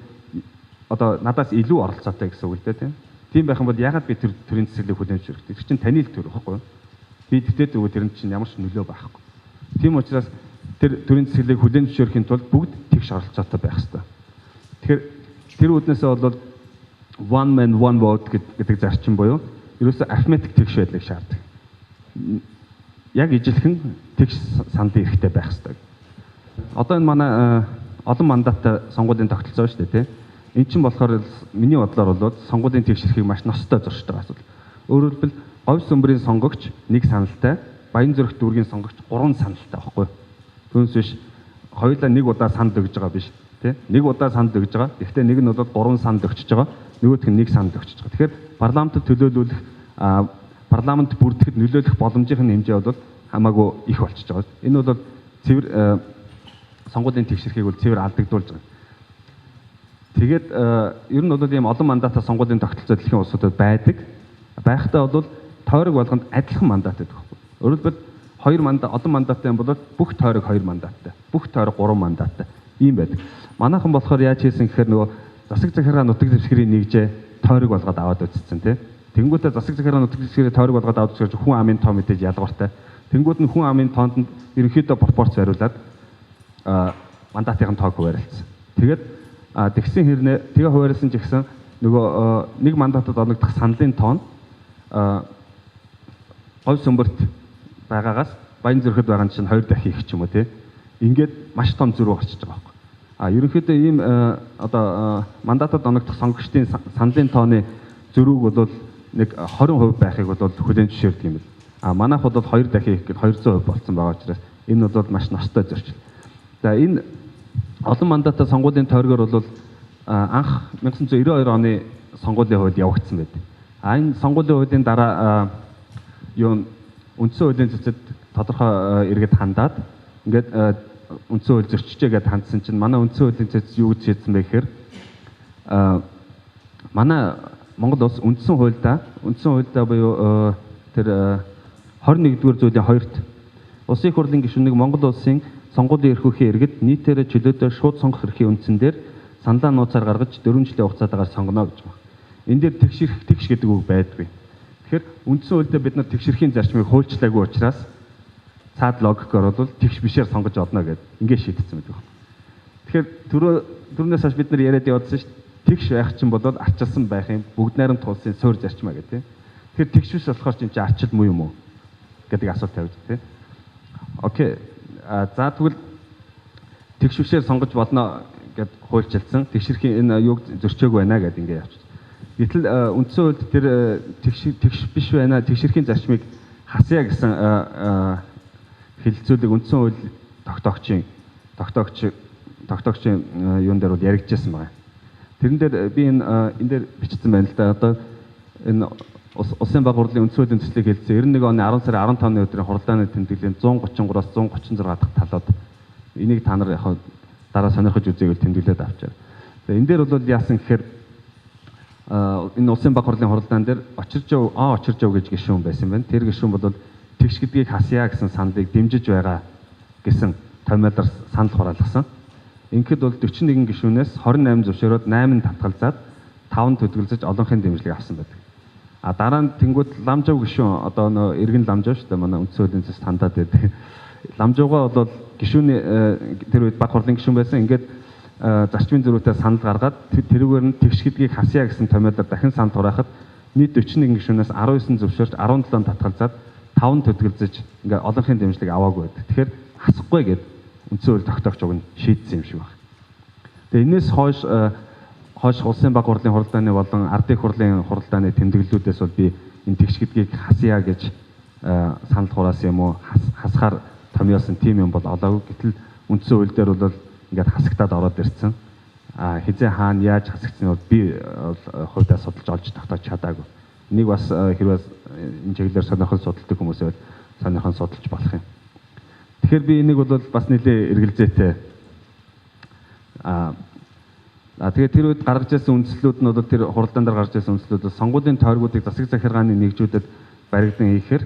одоо надаас илүү оролцоотой гэсэн үг л дээ тийм. Тийм байх юм бол ягаад би тэр төрийн засаглалыг хүлээн зөвшөөрөх. Тэр чинь таны л төр байхгүй юу? Би тэгтээ дөрөв тэрэнд чинь ямар ч нөлөө байхгүй. Тийм учраас тэр төрийн засаглалыг хүлээн зөвшөөрөхийн тулд бүгд тэгш оролцоотой байх хэрэгтэй. Тэгэхээр тэр үднээсээ бол one man one vote гэдэг зарчим буюу ерөөсөө арифметик тэгш байдлыг шаарддаг. Яг ижилхэн тэгш саналын эрхтэй байх хэрэгтэй. Одоо энэ манай олон мандаттай сонгуулийн тогтолцоо шүү дээ тийм. Эн чинь болохоор миний бодлоор бол сонгуулийн тэгш эрхийг маш ностой зорчиж байгаа асуудал. Өөрөөр хэлбэл говь сүмбрийн сонгогч 1 саналтай, Баянзүрх дүүргийн сонгогч 3 саналтай байхгүй. Түүнээс биш хоёулаа 1 удаа санд өгж байгаа биш тийм. 1 удаа санд өгж байгаа. Гэхдээ нэг нь бол 3 санд өгчөж байгаа. Нөгөөх нь 1 санд өгчөж байгаа. Тэгэхээр парламентд төлөөлүүлэх парламент бүрдэхэд нөлөөлөх боломжийн хэмжээ бол хамаагүй их болчихж байгаа. Энэ бол цэвэр сонгуулийн тэгшэрхийг бол цэвэр алдагдуулж байгаа. Тэгээд ер нь бол ийм олон мандатаа сонгуулийн тогтолцоо дэлхийн улсуудад байдаг. Байхдаа бол тойрог болгонд адилхан мандат байдаг байхгүй. Өөрөлдвөл 2 мандат олон мандаттай юм бол бүх тойрог 2 мандаттай, бүх тойрог 3 мандаттай ийм байдаг. Манайхан болохоор яаж хийсэн гэхээр нөгөө засаг захиргаа нутаг дэвсгэрийн нэгжээ тойрог болгоод аваад үзсэн тийм. Тэнгүүтээ засаг захиргаа нутаг дэвсгэрийн тойрог болгоод аваад үзсэн хүн амын тоо мэдээж ялгууртай. Тэнгүүд нь хүн амын тоонд ерөнхийдөө пропорц бариулаад мандатын тоог хуваарлцсан. Тэгээд тэгсэн хэрнээ тэгээ хуваарлсан ч гэсэн нөгөө нэг мандатад олгодох саналын тоон говь сүмбэрт байгаагаас Баянзүрхэд байгаа нь чинь 2 дахин их ч юм уу тий. Ингээд маш том зөрүү орчиж байгаа байхгүй. Ерөнхийдөө ийм одоо мандатад оногдох сонгогчдын саналын тооны зөрүүг бол нэг 20% байхыг бол хүлээн зөвшөөрдөг юм бэл. Манайх бол 2 дахин их гэхэд 200% болсон байгаа учраас энэ бол маш ностой зорчил. За энэ олон мандаттай сонгуулийн тойргоор бол анх 1992 оны сонгуулийн хууль явагдсан байдаг. Энэ сонгуулийн хуулийн дараа юу үндсэн хуулийн цэцэд тодорхой эргээд хандаад ингээд үндсэн хууль зөрчижээ гэдээ хандсан чинь манай үндсэн хуулийн цэцэд юу гэж шийдсэн бэ гэхээр манай Монгол улс үндсэн хуульдаа буюу тэр 21-р зүйлийн 2-т Улсын их хурлын гишүүнийг Монгол улсын сонгуулийн эрх үхийн иргэд нийтээрээ чөлөөтэй шууд сонгох эрхийн үндсэн дээр саналаа нууцаар гаргаж 4 жилийн хугацаатаагаар сонгоно гэж байна. Энэ дээр тэгш гэдэг үг байдгүй. Тэгэхээр үндсэн хуульдаа бид нар тэгшэрхийн зарчмыг хуульчлаагүй учраас цаад логикоор бол тэгш бишээр сонгож олно гэдэг ингээд шийдсэн байдаг. Тэгэхээр түрүүнээс хойш бид нар яриад явуулсан шүү дээ. Тэгш байх чинь бол арчилсан байх юм бүгд найрамд тулсын суур зарчмаа гэдэг тийм. Тэгэхээр тэгш биш болохоор чинь арчил муу юм уу гэдэг асуулт тавьж тийм. Окей. За тэгвэл тэгшвшээр сонгож болно гэд хуульчилсан. Тэгшэрхийн энэ юуг зөрчөөг байна гэд ингэ явчих. Гэтэл үндсэн хуульд тэр тэгш биш байна. Тэгшэрхийн зарчмыг хасъя гэсэн хэлэлцүүлэг үндсэн хууль тогтоогчийн юун дээр бол яригдчихсан байна. Тэрэн дээр би энэ дээр бичсэн байна л да. Одоо энэ Улсын баг хурлын үндсэн хуулийн төслийг хэлсэн 91 оны 10 сарын 15-ны өдрийн хурлааны тэмдэглэлийн 133-аас 136 дахь талууд энийг та нар яг дараа сонирхож үзээг тэмдэглээд авчаа. За энэ дээр бол яасан гэхээр энэ Улсын баг хурлын хурлаан дээр очиржов гэж гишүүн байсан байна. Тэр гишүүн бол тэгш гэдгийг хасъя гэсэн саналыг дэмжиж байгаа гэсэн томьёолоор санал хураалгасан. Ингээд бол 41 гишүүнээс 28 зөвшөөрөөд 8 татгалзаад 5 төдөлгөж олонхын дэмжлэг авсан байдаг. Дараа нь тэнгууд ламжав гишүүн одоо нөө эргэн ламжав шүү дээ манай үндсэн хуулийн цэс тандаад байдаг. ламжууга бол гишүүний тэр үед баг хурлын гишүүн байсан. Ингээд зарчмын зөрүүтэй санал гаргаад тэрүүгээр нь тэгш гэдгийг хасъя гэсэн томьёолоор дахин санал хураахад нийт 41 гишүүнээс 19 зөвшөөрч 17 татгалзаад 5 төдгөлзөж ингээд олонхын дэмжлэг аваагүй байдаг. Тэгэхээр хасахгүй гэд үндсэн хууль тогтоогч уг нь шийдсэн юм шиг байна. Тэгээ энэс хойш улсын баг хурлын хуралдааны болон ардын хурлын хуралдааны тэмдэглэлүүдээс бол би энэ тэгш гэдгийг хасъя гэж санал хураасан юм уу? Хасахаар томьёолсон тийм юм бол олоогүй. Гэтэл үндсэн хууль дээр бол ингээд хасагтаад ороод ирсэн. Хизээ хаана яаж хасагдсан нь би хувьдаа судалж олж тогтоож чадаагүй. Энийг бас хэрвээ энэ чиглэлээр сонирхол судалдаг хүмүүсээ бол сонирхон судалж болох юм. Тэгэхээр би энийг бол бас нэлээ эргэлзээтэй. Тэгээ тэр үед гаргаж ирсэн үндслүүд нь бол тэр хуралдаан дээр гарч ирсэн үндслүүд бол сонгуулийн тойргуудыг засаг захиргааны нэгжүүдэд баригдан хийхээр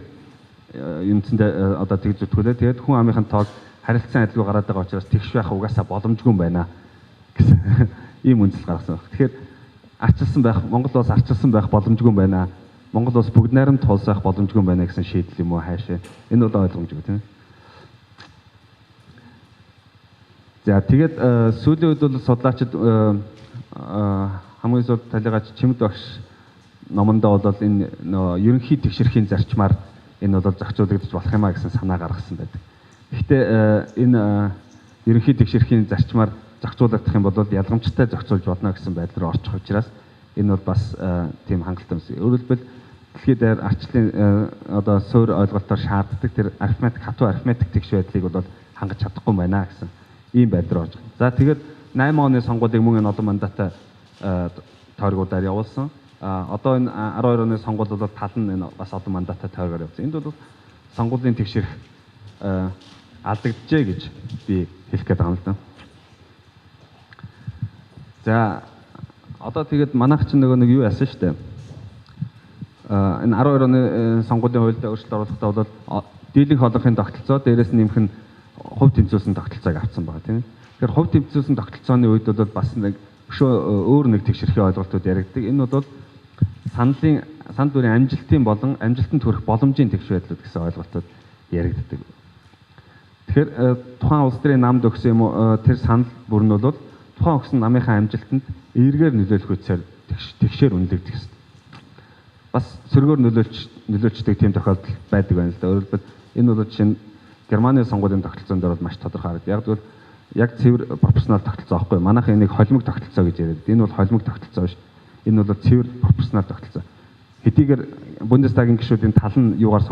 үндсэндээ одоо тэгж зүтгүүлээ. Тэгээд хүн амынхын тоог харилцан адилгүй гараад байгаа учраас тэгш байх угаасаа боломжгүй юм байна гэсэн ийм үндсэл гаргасан байна. Тэгэхээр арчилсан байх, Монгол улс арчилсан байх боломжгүй юм байна. Монгол улс бүгд найрамд тулсах боломжгүй юм байна гэсэн шийдэл юм уу хаашаа. Энэ бол ойлгомжгүй тийм. За тэгээд сүүлийн үед бол судлаачид хамгийн сүүлд талигаач Чимэд багш номондоо бол энэ ерөнхий тэгшэрхийн зарчмаар энэ бол зохицуулагдаж болох юмаа гэсэн санаа гаргасан байдаг. Гэхдээ энэ ерөнхий тэгшэрхийн зарчмаар зохицуулагдах юм бол ялгамжтай зохицуулж болно гэсэн байдал руу орчих учраас энэ бол бас тийм хангалттай юм. Өөрөөр хэлбэл дэлхийд дээр арчлын одоо суур ойлголтоор шаарддаг тэр арифметик хатуу арифметик тэгш байдлыг бол хангаж чадахгүй байна гэсэн ийм байдал руу орж байгаа. За тэгээд 8 оны сонгуулийг мөн энэ олон мандаттай тойргуудаар явуулсан. Одоо энэ 12 оны сонгуул бол тал нь энэ бас олон мандаттай тойргоор явуулсан. Энд бол сонгуулийн тэгшэрх алдагджээ гэж би хэлэх гээд байгаа юм л да. За одоо тэгээд манайх чинь нэг юу яасан шүү дээ. Энэ 12 оны сонгуулийн хуульд өөрчлөлт оруулахдаа бол дийлэнх олонхын тогтолцоо дээрээс нь нэмэх нь хувь тэмцүүлсэн тогтолцоог авсан байгаа тийм. Тэгэхээр хувь тэмцүүлсэн тогтолцооны үед бол бас нэг өөр нэг тэгшэрхийн ойлголтууд яригддаг. Энэ бол санал бүрийн амжилтын болон амжилтанд хүрэх боломжийн тэгш байдлууд гэсэн ойлголтууд яригддаг. Тэгэхээр тухайн улс төрийн намд өгсөн юм уу тэр санал бүр нь бол тухайн өгсөн намынхаа амжилтанд эергээр нөлөөлөх үсээр тэгшээр үнэлэгдэх гэсэн. Бас сөргөөр нөлөөлчдөг тийм тохиолдол байдаг байна л да. Өөрөөр хэлбэл энэ бол жишээ нь Германы сонгуулийн тогтолцоон дээр бол маш тодорхой харагдав. Яг тэгвэл яг цэвэр пропорционал тогтолцоо аахгүй. Манайх энийг холимог тогтолцоо гэж яриад. Энэ бол холимог тогтолцоо биш. Энэ бол цэвэр пропорционал тогтолцоо. Хэдийгээр Бундестагийн гишүүдийн тал нь юугаар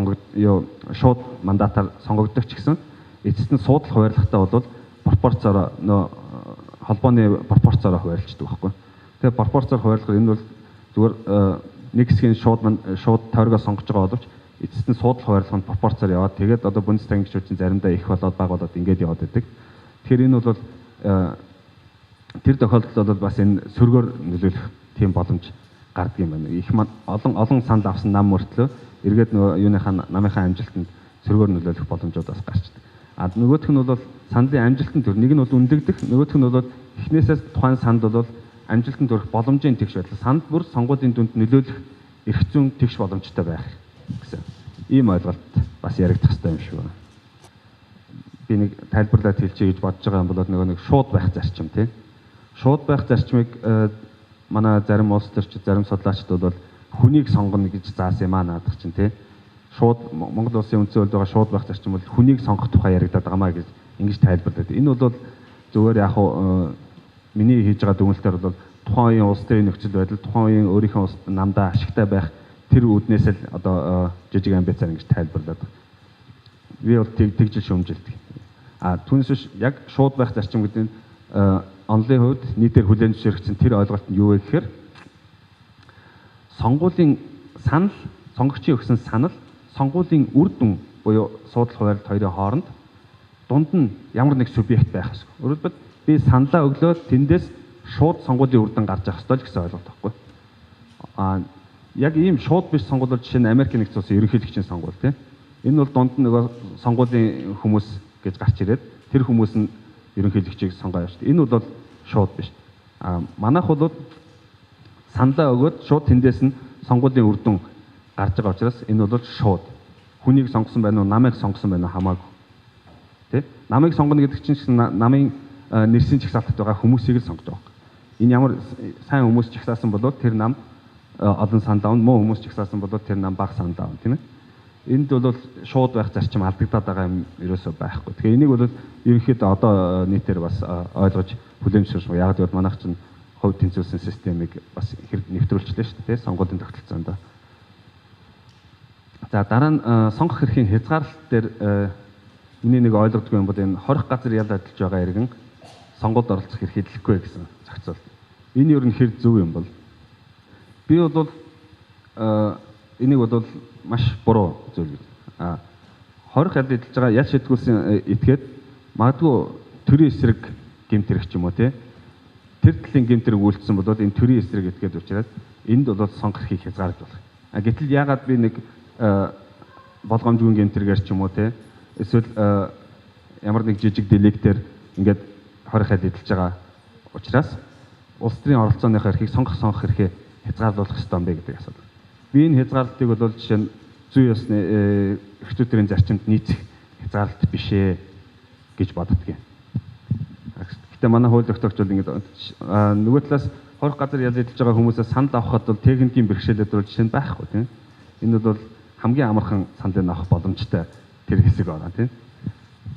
шууд мандатаар сонгогддог ч гэсэн эцэст нь суудлах хуваарлахтаа бол пропорцоор холбооны пропорцоор хуваарлцдаг байхгүй. Тэгээ пропорцоор хуваарлахад энэ бол зүгээр нэг хэсгийн шууд тойргоо сонгож байгаа боловч эцэст нь суудлах хуваарлах нь пропорцоор яваад тэгээд одоо Бундестагийн гишүүд чинь заримдаа их болоод бага болоод ингэж яваад байдаг. Тэгэхээр энэ бол тэр тохиолдолд бол бас энэ сөргөөр нөлөөлөх тийм боломж гардаг юм байна. Их олон санал авсан нам мөртлөө эргээд юуныхаа намынхаа амжилтанд сөргөөр нөлөөлөх боломжууд бас гарчдаг. Нөгөөх нь бол саналын амжилтанд төр нэг нь бол үндэгдэх, нөгөөх нь бол эхнээсээ тухайн санд бол амжилтанд төрөх боломжийн тэгш байдал. Санд бүр сонгуулийн дүнд нөлөөлөх эрх зүйн тэгш боломжтой байх гэсэн ийм ойлголт бас яригдах хэрэгтэй юм шиг байна. Би нэг тайлбарлаад хэлчихье гэж бодож байгаа юм бол нэг шууд байх зарчим тийм. Шууд байх зарчмыг манай зарим улс төрч зарим судлаачдууд бол хүнийг сонгоно гэж заасан юм наадах чинь тийм. Шууд Монгол улсын үндсэн хуулинд байгаа шууд байх зарчим бол хүнийг сонгох тухай яригадаад байгаамаа гэж ингэж тайлбарлаад. Энэ бол зөвөр яг миний хийж байгаа дүгнэлтээр бол тухайн үеийн улс төрийн нөхцөл байдал, тухайн үеийн өөрийнхөө намдаа ашигтай байх тэр үүднээс л одоо жижиг амбицаар ингэж тайлбарлаад. Би бол тэгж шүүмжилдэг. Түүнээс биш яг шууд байх зарчим гэдэг нь онлын хувьд нийтээр хүлээн зөвшөөрөгдсөн тэр ойлголт нь юу вэ гэхээр сонгуулийн санал, сонгогчийн өгсөн санал, сонгуулийн үр дүн буюу суудлах хуваарлт хоёрын хооронд дунд нь ямар нэг субъект байх ёсгүй. Өөрөөр хэлбэл би саналаа өглөөд тэндээс шууд сонгуулийн үр дүн гарч явах ёстой л гэсэн ойлголт байхгүй. Яг ийм шууд биш сонгуул бол жишээ нь Америкийн нэгдсэн улсын ерөнхийлөгчийн сонгуул тийм. Энэ бол дунд нь нөгөө сонгуулийн хүмүүс гэж гарч ирээд тэр хүмүүс нь ерөнхийлөгчийг сонгоё шүү дээ. Энэ бол шууд биш. Манайх бол саналаа өгөөд шууд тэндээс нь сонгуулийн үр дүн гарч байгаа учраас энэ бол шууд. Хүнийг сонгосон байна уу, намайг сонгосон байна уу хамаагүй. Тэ? Намайг сонгоно гэдэг чинь намын нэрсийн чагсаалтад байгаа хүмүүсийг л сонгож байгаа. Энэ ямар сайн хүмүүс чагсаасан болоод тэр нам олон санд авна, муу хүмүүс чагсаасан болоод тэр нам бага санд авна, тийм ээ. Энд бол шууд байх зарчим алдагдаад байгаа юм ерөөсөө байхгүй. Тэгэхээр энийг бол ерөнхийдөө одоо нийтээр бас ойлгож хүлээмжшүүлж байгаа. Яг л манайх чинь хувь тэнцвэрсэн системийг бас хэрэг нэвтрүүлчихлээ шүү дээ, сонгуулийн тогтолцоонд. За дараа нь сонгох эрхийн хязгаарлалт дээр миний нэг ойлгодгүй юм бол энэ хорих газар ял ажиллаж байгаа иргэн сонгуульд оролцох эрх хэлэхгүй гэсэн зохицуулт. Энэ юу нэр зөв юм бол би бол энийг бол маш буруу зүйл. Хорих ял ажиллаж байгаа ял шийдгүүлсэн этгээд магадгүй төрийн эсрэг гэмт хэрэг ч юм уу тий. Тэр төрлийн гэмт хэрэг үйлдсэн бол энэ төрийн эсрэг этгээд учраас энд бол сонгох эрхийг хязгаарлаж болох. Гэтэл яагаад би нэг болгоомжгүй гэмт хэрэгэр ч юм уу тий. Эсвэл ямар нэг жижиг делегтээр ингээд хорих ял ажиллаж байгаа учраас улс төрийн оролцооныхоо эрхийг сонгох эрхээ хязгаарлуулах ёстой юм бэ гэдэг асуудал. Би энэ хязгаарлалтыг бол жишээ нь зүй ёсны эрхтүүдийн зарчимд нийцэх хязгаарлалт биш ээ гэж боддгийн. Гэхдээ манай хууль зохиогч бол ингээд нөгөө талаас хорих газар ял ажиллаж байгаа хүмүүсээс санал авахд бол техникийн бэрхшээлүүд бол жишээ нь байхгүй тийм. Энэ бол хамгийн амархан саналыг авах боломжтой тэр хэсэг байгаа тийм.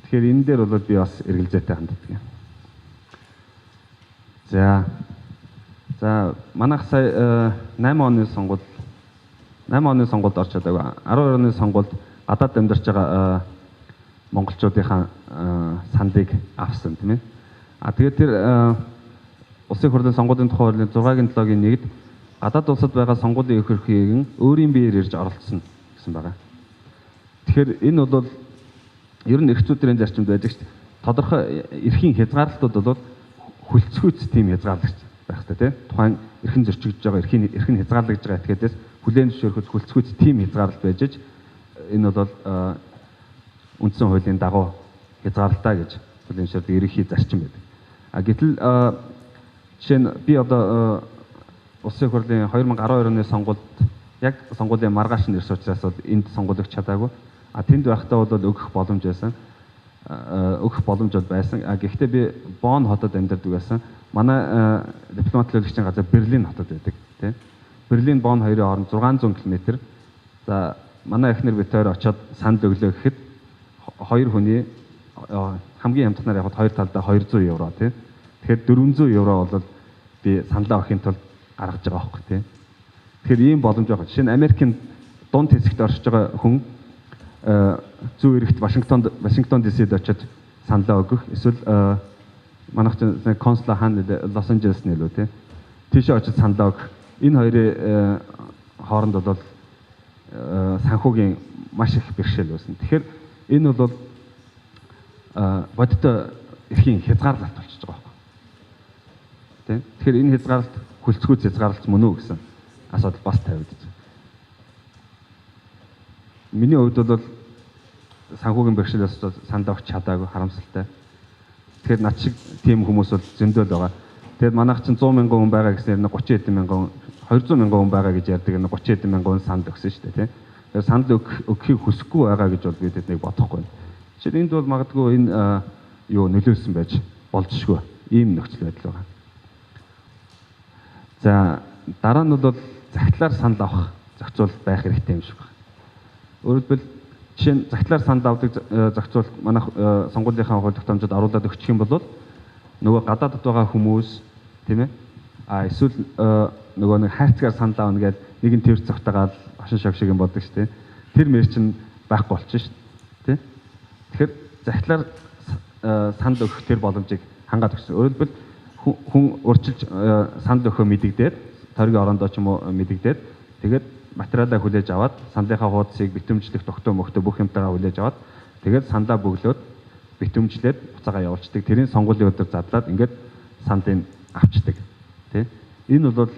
Тэгэхээр энэ дээр бол би бас эргэлзээтэй ханддаг юм. За манайх сая 8 оны сонгуульд орж чадаагүй. 12 оны сонгуульд гадаад амьдарч байгаа монголчуудынхаа саналыг авсан тийм ээ. Тэгээд тэр улсын хурлын сонгуулийн тухай хуулийн 6-гийн 7-гийн 1-д гадаад улсад байгаа сонгуулийн эрх хэрхийг өөрийн биеэр ирж оролцсон гэсэн байгаа. Тэгэхээр энэ бол ер нь эрхтүүдийн зарчимд байдаг шүү дээ. Тодорхой эрхийн хязгаарлалтууд бол хүлцгүйц тийм хязгаарлагч байх хэрэгтэй тийм. Тухайн эрхэн зөрчигдөж байгаа эрх нь хязгаарлагдж байгаа этгээдээс хүлээн зөвшөөрөхөд хүлцгүйц тийм хязгаарлалт байж аж энэ бол үндсэн хуулийн дагуу хязгаарлалтаа гэж хүлээмжшүүлдэг ерөнхий зарчим байдаг. Гэтэл жишээ нь би одоо улсын хурлын 2012 оны сонгуульд яг сонгуулийн маргааш нэрс учраас энд сонгуул өгч чадаагүй. Тэнд байхдаа бол өгөх боломж байсан. Өгөх боломж байсан. Гэхдээ би Бонн хотод амьдардаг байсан. Манай дипломат төлөөлөгчийн газар Берлин хотод байдаг, тийм. Берлин Бонн хоёрын хооронд 600 км. За манай эхнэр битээр очиод санал өглөө гэхэд хоёр хүний хамгийн хямдхнаар явахад хоёр талдаа 200 евро тийм. Тэгэхээр 400 евро бол би саналаа авахын тулд гаргаж байгаа байхгүй тийм. Тэгэхээр ийм боломж байгаа. Жишээ нь Америкийн дунд хэсэгт оршиж байгаа хүн зүүн эрэгт Вашингтон DC-д очиод саналаа өгөх. Эсвэл манайх консул хаан Лос Анжелес нэлөө тийм. Тийшээ очиод саналаа өгөх. Энэ хоёрын хооронд бол санхүүгийн маш их бэрхшээл байсан. Тэгэхээр энэ бол бодит эрхийн хязгаарлалт болчихж байгаа байхгүй. Тийм. Тэгэхээр энэ хязгаарлалт хүлцгүйц хязгаарлалт мөн үү гэсэн асуудал бас тавигдаж байна. Миний хувьд бол санхүүгийн бэрхшээлээс санал авах чадаагүй харамсалтай. Тэгэхээр над шиг тийм хүмүүс бол зөндөл байгаа. Тэгээд манайх чинь 100 мянган хүн байгаа гэснээр 30 хэдэн мянган 200 мянган хүн байгаа гэж ярьдаг. 30 хэдэн мянган хүн санал өгсөн шүү дээ, тийм. Тэгээд санал өгөхийг хүсэхгүй байгаа гэж бол би тэднийг бодохгүй. Жишээ нь энд бол магадгүй энэ нөлөөлсөн байж болзошгүй ийм нөхцөл байдал байгаа. За дараа нь бол загтлаар санал авах зохицуулалт байх хэрэгтэй юм шиг байна. Өөрөөр хэлбэл жишээ нь загтлаар санал авдаг зохицуулалт манайх сонгуулийнхаа хууль тогтоомжид оруулаад өгчих юм бол нөгөө гадаадд байгаа хүмүүс тийм ээ эсвэл нөгөө нэг хайрцгаар санал аавна гэдэг нэгэн тэр цогтойгаал хошин шог шиг юм боддог шүү дээ. Тэр мэр чинь байхгүй болчихно шүү дээ. Тэгэхээр загтлаар санал өгөх тэр боломжийг хангаад өгсөн. Өөрөөр хэлбэл хүн урьдчилж санал өгөхөө мэдэгдээд торгийн орондоо ч юм уу мэдэгдээд тэгээд материалаа хүлээж аваад саналынхаа хуудсыг битүүмжлэх тогтоо мөхтө бүх юмтайгаа хүлээж аваад тэгээд саналаа бөглөөд битүүмжлээд буцаага явуулцдаг. Тэрийн сонгуулийн өдөр задлаад ингээд саналыг авчдаг. Тэ? Энэ бол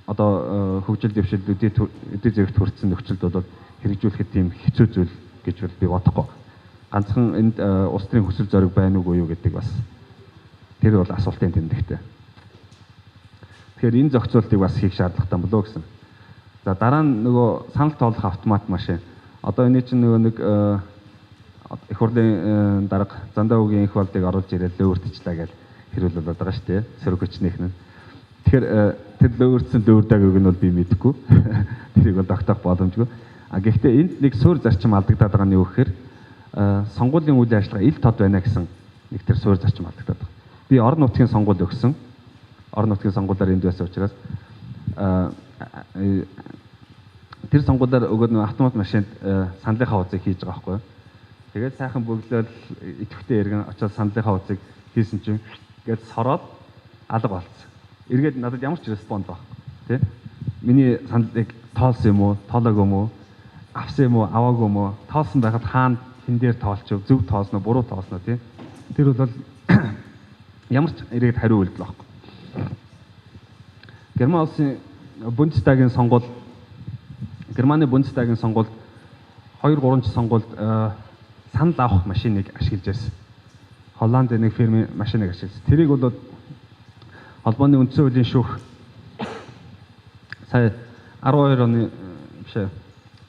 одоо хөгжил дэвшил өдөө зэрэгт хүрсэн нөхцөлд бол хэрэгжүүлэхэд тийм хэцүү зүйл гэж би бодохгүй. Ганцхан энд улс төрийн хүсэл зориг байна уугүй юу гэдэг бас тэр бол асуултын тэмдэгтэй. Тэгэхээр энэ зохицуултыг бас хийх шаардлагатай болов гэсэн. За дараа нь нөгөө санал тоолох автомат машин. Одоо энэ чинь нөгөө нэг их хурлын дарга Зандаа үгийн их болдыг оруулж ирээд лөөвөртчлээ гэж хэрүүлээд байгаа шүү дээ. Сөрөг хүчнийх нь. Тэгэхээр тэр лөөвөртсөн лөөвөрдөг үг нь бол би мэдэхгүй. Тэрийг бол тогтоох боломжгүй. Гэхдээ энд нэг суурь зарчим алдагдаад байгаа нь юу гэхээр сонгуулийн үйл ажиллагаа ил тод байна гэсэн нэг тэр суурь зарчим алдагдаад байгаа. Би орон нутгийн сонгуул өгсөн. Орон нутгийн сонгуулиар энд байсан учраас тэр сонгуулиар өгөөд нэг автомат машинд саналынхаа хуудсыг хийж байгаа байхгүй юу? Тэгээд сайхан бүглээл идэвхтэй иргэн очоод саналынхаа хуудсыг хийсэн чинь гээд сороод алга болцсон. Эргээд надад ямар ч респонд байхгүй тий? Миний саналыг тоолсон юм уу? Тоолоогүй юм уу? Авсан юм уу? Аваагүй юм уу? Тоолсон байхад хаана хэн дээр тоолчих, зөв тоолсноо, буруу тоолсноо тий? Тэр бол ямар ч эргээд хариу үйлдэл байхгүй. Герман улсын Бундестагийн сонгуул Германы Бундестагийн сонгуульд 2-3 жил сонгуульд санал авах машиныг ашиглаж байсан. Холланд нэг фирмийн машиныг ашигласан. Тэрийг бол холбооны үндсэн хуулийн шүүх сая 12 оны биш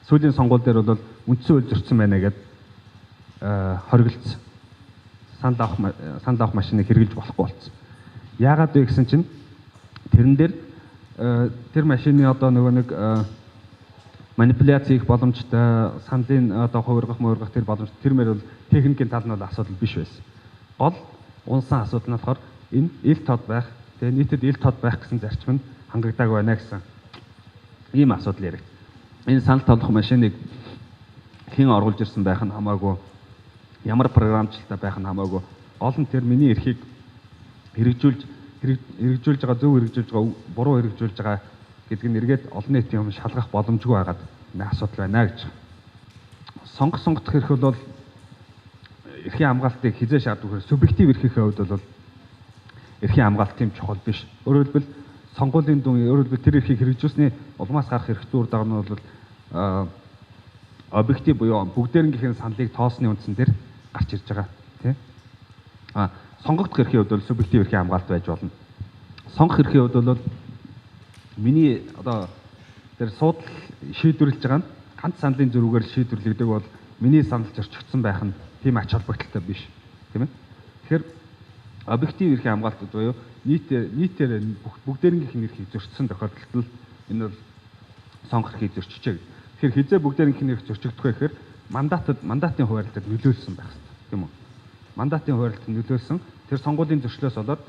сүүлийн сонгуул дээр бол үндсэн хууль зөрчсөн байна гэдэг хориглолцсон. Санал авах машиныг хэрэглэж болохгүй болсон. Яагаад вэ гэсэн чинь тэрэн дээр тэр машины одоо нөгөө нэг манипуляц хийх боломжтой, саналын одоо хувиргах тэр боломж тэрмээр бол техникийн тал нь бол асуудал биш байсан. Гол унсан асуудал нь болохоор энэ ил тод байх, тэгээ нийтэд ил тод байх гэсэн зарчим нь хангагдаагүй байна гэсэн ийм асуудал яригд. Энэ санал тавлах машиныг хэн оруулж ирсэн байх нь хамаагүй, ямар програмчлалтай байх нь хамаагүй, гол нь тэр миний эрхийг хэрэгжүүлж байгаа, зөв хэрэгжүүлж байгаа, буруу хэрэгжүүлж байгаа гэдэг нь эргээд олон нийтийн өмнө шалгах боломжгүй байгаад нэг асуудал байна гэж. Сонгох эрх бол эрхийн хамгаалтыг хизээ шаарддаг хэрэг субъектив эрхийнхээ хувьд бол эрхийн хамгаалт тийм чухал биш. Өөрөөр хэлбэл сонгуулийн дүн тэр эрхийг хэрэгжүүлсний улмаас гарах эрх зүйр дагав нь бол объектив буюу бүгдээрнгийнхээ саналыг тоосны үндсэн дээр гарч ирж байгаа тийм. Сонгогдох эрхийн хувьд бол субъектив эрхийн хамгаалт байж болно. Сонгох эрхийн хувьд бол миний одоо тэр суудлал шийдвэрлэж байгаа нь ганц саналын зөрүүгээр шийдвэрлэгдэг бол миний санал зорчигдсон байх нь тийм ач холбогдолтой биш тийм ээ. Тэгэхээр объектив эрхийн хамгаалт буюу нийтээр бүгдээрнгийнх нь эрхийг зөрчсөн тохиолдолд энэ бол сонгох эрхийг зөрчижээ гэдэг. Тэгэхээр хизээ бүгдээрнгийнх нь эрх зөрчигдөх вэ гэхээр мандатын хуваарлалтад нөлөөлсөн байх хэрэгтэй тийм үү? Мандатын хуваарлалтад нөлөөлсөн тэр сонгуулийн зөрчлөөс болоод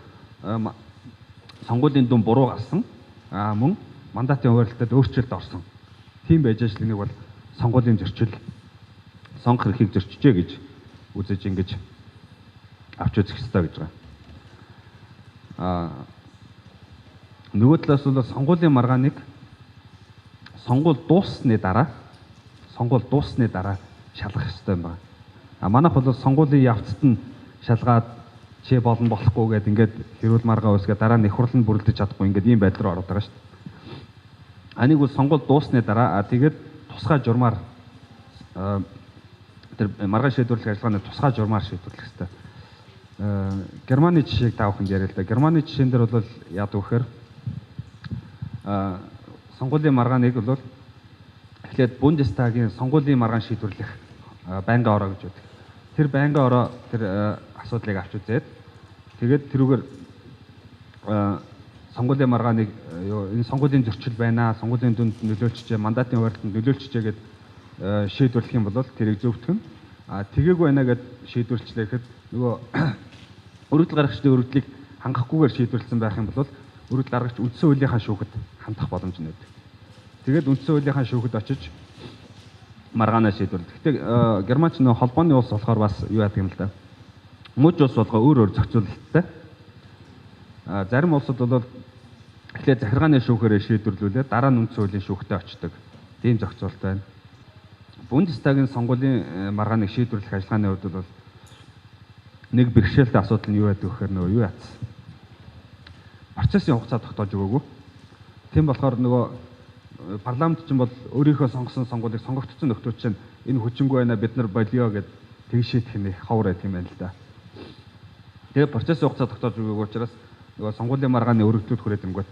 сонгуулийн дүн буруу гарсан мөн мандатын хуваарлалтад өөрчлөлт орсон. Тийм байж ажлыг бол сонгуулийн зөрчил сонгох эрхийг зөрчижээ гэж үзэж ингэж авч үзэх хэрэгтэй гэж байгаа. Нөгөө талаас бол сонгуулийн маргааныг сонгуул дууссаны дараа шалгах хэрэгтэй юм байна. Манайх бол сонгуулийн явцад нь шалгаад чи болон болохгүй гэдэг ингээд хэрүүл маргаа үсгээ дараа нь их хурланд бүрэлдэж чадахгүй ингээд ийм байдал руу ороод байгаа шүү дээ. Нэг бол сонгуул дууссаны дараа тэгээд тусгай журмаар тэр маргаан шийдвэрлэх ажиллагааны тусгай журмаар шийдвэрлэх хэрэгтэй. Германы жишээг та бүхэнд яриа л да. Германы жишээн дээр бол яадаг вэхээр сонгуулийн маргааныг бол эхлээд Бундестагийн сонгуулийн маргаан шийдвэрлэх байнгын ороо гэж үүдэг. Тэр байнгын ороо тэр асуудлыг авч үзээд тэгээд тэрүүгээр сонгуулийн маргааныг энэ сонгуулийн зөрчил байна, сонгуулийн дүнд нөлөөлчихжээ, мандатын хуваарлалтанд нөлөөлчихжээ гэд шийдвэрлэх юм бол тэрийг зөвтгөн. Тгээггүй байна гэд шийдвэрлчлээ гэхэд нөгөө өргөдөл гаргагчдын өргөдлийг хангахгүйгээр шийдвэрлсэн байх юм бол өргөдөл гаргагч үндсэн хуулийнхаа шүүхэд хандах боломж нэдэг. Тэгээд үндсэн хуулийнхаа шүүхэд очиж маргаанаа шийдвэрлэв. Гэхдээ Германч нөө холбооны улс болохоор бас юу яадаг юм л да. Мууч улс болгоо өөр зохицуулалттай. Зарим улсууд бол эхлээд захиргааны шүүхээрээ шийдвэрлүүлээд дараа нь үндсэн хуулийн шүүхтээ очдог. Тийм зохицуулалт байна. Бундестагийн сонгуулийн маргааныг шийдвэрлэх ажиллагааны хувьд бол нэг бэрхшээлтэй асуудал нь юу байдаг вэхээр нөгөө юу яатсан. Процессын хугацаа тогтоож өгөөгүй. Тийм болохоор нөгөө парламент чинь бол өөрийнхөө сонгосон сонгуулийг сонгогдсон нөхдүүд чинь энэ хүчингүй байна бид нар болио гэд тэг шийдэх нь хавар байт юм байна л да. Тэгээ процессын хугацаа тогтоож өгөөгүй учраас нөгөө сонгуулийн маргааны өргөдлүүд хүрээд ингүүт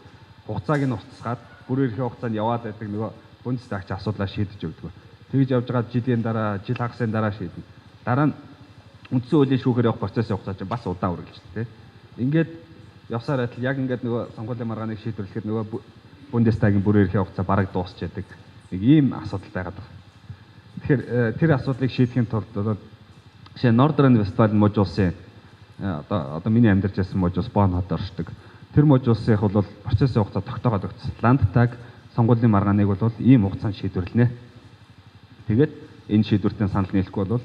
хугацааг нь устсгаад бүр өөрийнхөө хугацаанд яваад байдаг нөгөө Бундестагч асуудлаа шийдэж өгдөг. Тэгж явж байгаа жилийн дараа, жил хагасын дараа шийднэ. Дараа нь үндсэн хуулийн шүүхээр явах процесс явах цааш бас удаан үргэлжлээ. Ингээд явсаар байтал яг ингээд нөгөө сонгуулийн маргааныг шийдвэрлэхэд нөгөө Бундестагийн бүрээр ирэх явцаа бараг дуусч яадаг. Нэг ийм асуудал байгаад байна. Тэгэхээр тэр асуудлыг шийдэхин тулд жишээ Нордрен-Вестфален мужи улсын одоо миний амьдарч байсан мужи улс Бонн хот оршдог. Тэр мужи улсынх бол процессын хугацаа тогтоогоод өгсөн. Ландтаг сонгуулийн маргааныг бол ийм хугацаанд шийдвэрлэнэ. Тэгээд энэ шийдвэртээ санал нийлэхгүй бол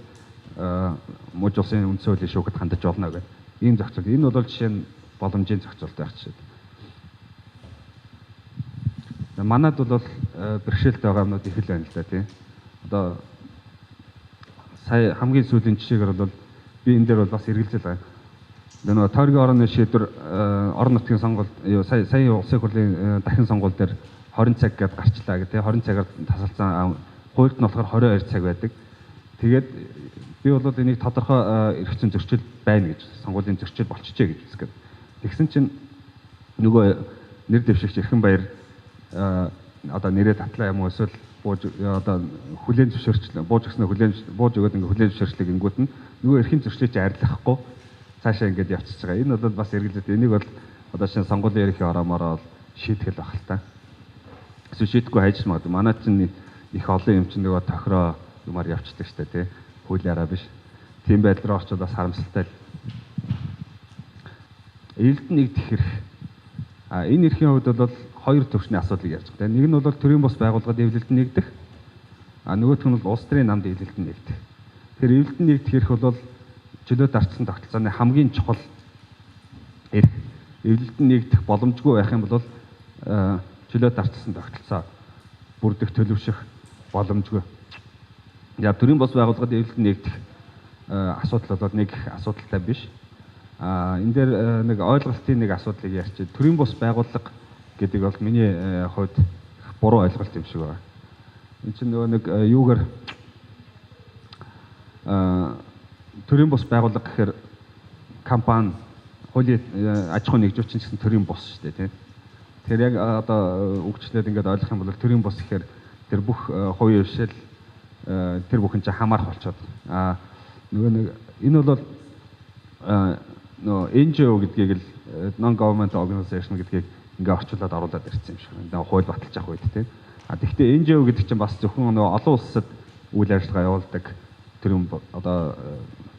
мужи улсын үндсэн хуулийн шүүхэд хандаж болно гэдэг. Ийм зохицол. Энэ бол жишээ нь боломжийн зохицолтой байх жишээ. Манайд бол бэрхшээлтэй байгаа юмнууд их л байна л да тийм. Одоо сая хамгийн сүүлийн жишээгээр бол би энэ дээр бол бас эргэлзэл байгаа. Нөгөө тойргийн орны шийдвэр орон нутгийн сонгуульд сая улсын хурлын дахин сонгуул дээр 20 цаг гэдээ гарчлаа гэх тийм 20 цагаар тасалсан хуульд нь болохоор 22 цаг байдаг. Тэгээд би бол энийг тодорхой эрх зүйн зөрчил байна гэж сонгуулийн зөрчил болчихжээ гэж үздэг. Тэгсэн чинь нөгөө нэр дэвшигч Эрхэнбаяр одоо нэрээ татлаа юм уу эсвэл бууж одоо хүлээн зөвшөөрчлөө бууж өгснө бууж өгөөд ингээ хүлээн зөвшөөрчлөг ингүүт нь нөгөө эрхийн зөрчлийг арилгахгүй цаашаа ингээд явчихж байгаа. Энэ бол бас эргэлзээд энийг бол одоо шинэ сонгуулийн ерөнхий ороомороо шийтгэл байх л та. Эсвэл шийдэхгүй хайж магадгүй. Манай чинь их олон юм чинь нөгөө тохироо юмар явчихдаг штэ тий. Хуулиараа биш. Тийм байдал руу орчод бас харамсалтай. Эрэлт нэгдэх хэрэг. Энэ эрхийн хувьд бол хоёр төвчний асуудлыг ярьж байгаа. Нэг нь бол төрийн бус байгууллагад эвлэлдэн нэгдэх. Нөгөөх нь бол улс төрийн намд эвлэлдэн нэгдэх. Тэгэхээр эвлэлдэн нэгдэх эрх бол чөлөөт ардсан тогтолцооны хамгийн чухал эрх. Эвлэлдэн нэгдэх боломжгүй байх юм бол чөлөөт ардсан тогтолцоо бүрдэх төлөвшөх боломжгүй. Яг төрийн бус байгууллагад эвлэлдэн нэгдэх асуудал бол нэг асуудалтай биш. Энэ дээр нэг ойлголтын нэг асуудлыг ярьчих. Төрийн бус байгууллага гэдэг бол миний хувьд буруу ойлголт юм шиг байна. Энд чинь нөгөө нэг юугаар төрийн бус байгууллага гэхээр компани хуулийн аж ахуйн нэгжүүлчин гэсэн төрийн бус шүү дээ тийм. Тэгэхээр яг одоо үгчлээд ингээд ойлгох юм бол төрийн бус гэхээр тэр бүх хувийн хвшил тэр бүхэн чинь хамаарх болчиход. Нөгөө нэг энэ бол нөгөө NGO гэдгийг л non government organization гэдгийг ингээ орчуулад оруулаад ирсэн юм шиг. Энэ хууль баталж авах үед тийм. Тэгэхдээ NGO гэдэг чинь бас зөвхөн нөгөө олон улсад үйл ажиллагаа явуулдаг төрийн одоо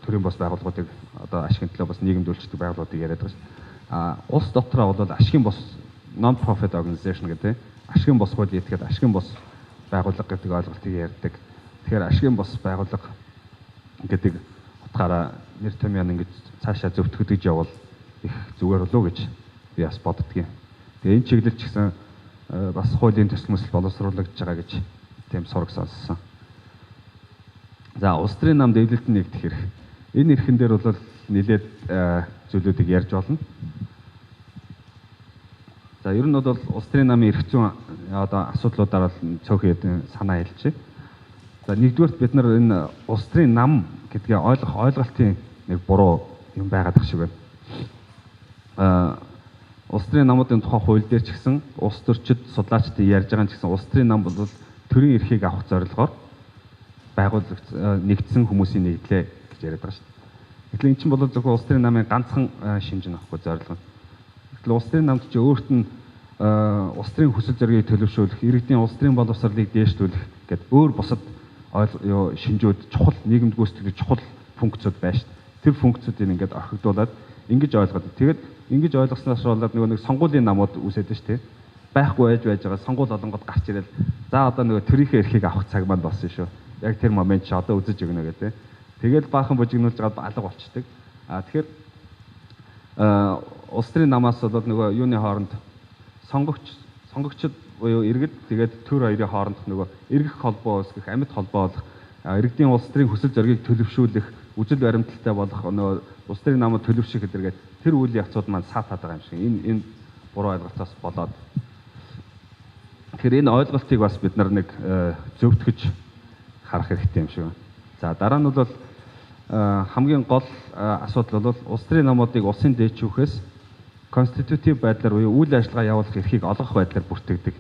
төрийн бус байгууллагуудыг одоо ашигын төлөө бас нийгэмдүүлждэг байгууллагуудыг яриад байгаа шүү. Улс дотроо бол ашигын бус non profit organization гэдэг ашигын бус хууль этгээд ашигын бус байгууллага гэдэг ойлголтыг ярьдаг. Тэгэхээр ашигын бус байгууллага гэдэг утгаараа нэр томьёо ингэж цаашаа зөвтгөгдөж явал их зүгээр болов уу гэж би бас боддгийн. Тэгээ энэ чиглэл ч гэсэн бас хуулийн төсөл боловсруулагдж байгаа гэж тийм сураг сонссон. За улс төрийн намд эвлэлтэн нэгдэх хэрэг. Энэ эрхэн дээр бол нэлээд зүйлүүдийг ярьж болно. За ер нь бол улс төрийн намын эрх зүйн одоо асуудлуудаар бол цөөхөн санаа хэлжээ. За нэгдүгээрт бид нар энэ улс төрийн нам гэдгийг ойлгох ойлголтын нэг буруу юм байгаад их шиг байна. Улс төрийн намуудын тухай хууль дээр ч гэсэн улс төрчид судлаачдын ярьж байгаа ч гэсэн улс төрийн нам бол төрийн эрхийг авах зорилгоор нэгдсэн хүмүүсийн нэгдлээ гэж яриад байгаа шүү дээ. Тэгэхээр эн чинь бол зөвхөн улс төрийн намын ганцхан шинж нь авахгүй зорилго. Тэгэхээр улс төрийн намд чи өөрт нь улс төрийн хүсэл зорилгыг төлөвшүүлэх, иргэдийн улс төрийн боловсролыг дээшлүүлэх гэдэг өөр бусад шинжүүд чухал нийгэмд гүйцэтгэх чухал функцүүд байна шүү дээ. Тэр функцүүдийг ингээд орхигдуулаад ингэж ойлгоод. Тэгээд ингэж ойлгосноос болоод нөгөө нэг сонгуулийн намууд үүсээд байна шүү дээ. Байхгүй байж байгаа сонгуул олонгод гарч ирэл за одоо нөгөө төрийнхээ эрхийг авах цаг маань болсон шүү. Яг тэр момент чи одоо үзэж өгнө гэдэг. Тэгэл баахан бужигнуулж байгаа алга болчдөг. Тэгэхээр улс төрийн намаас бол нөгөө юуны хооронд сонгогчд буюу иргэд тэгээд төр хоёрын хооронд нөгөө эргэх холбоо үүсгэх, амьд холбоо болох, иргэдийн улс төрийн хүсэл зорилгыг төлөвшүүлэх, үжил баримталтай болох нөгөө улс төрийн намууд төлөвшөх гэдэргээд тэр үйл явцууд маань саатаад байгаа юм шиг. Энэ буруу ойлголтоос болоод. Тэгэхээр энэ ойлголтыг бас бид нар нэг зөвтгөж харах хэрэгтэй юм шиг байна. За дараа нь бол хамгийн гол асуудал бол улс төрийн намуудыг улсын дээчүүхээс конститутив байдлаар буюу үйл ажиллагаа явуулах эрхийг олгох байдлаар бүртгэдэг.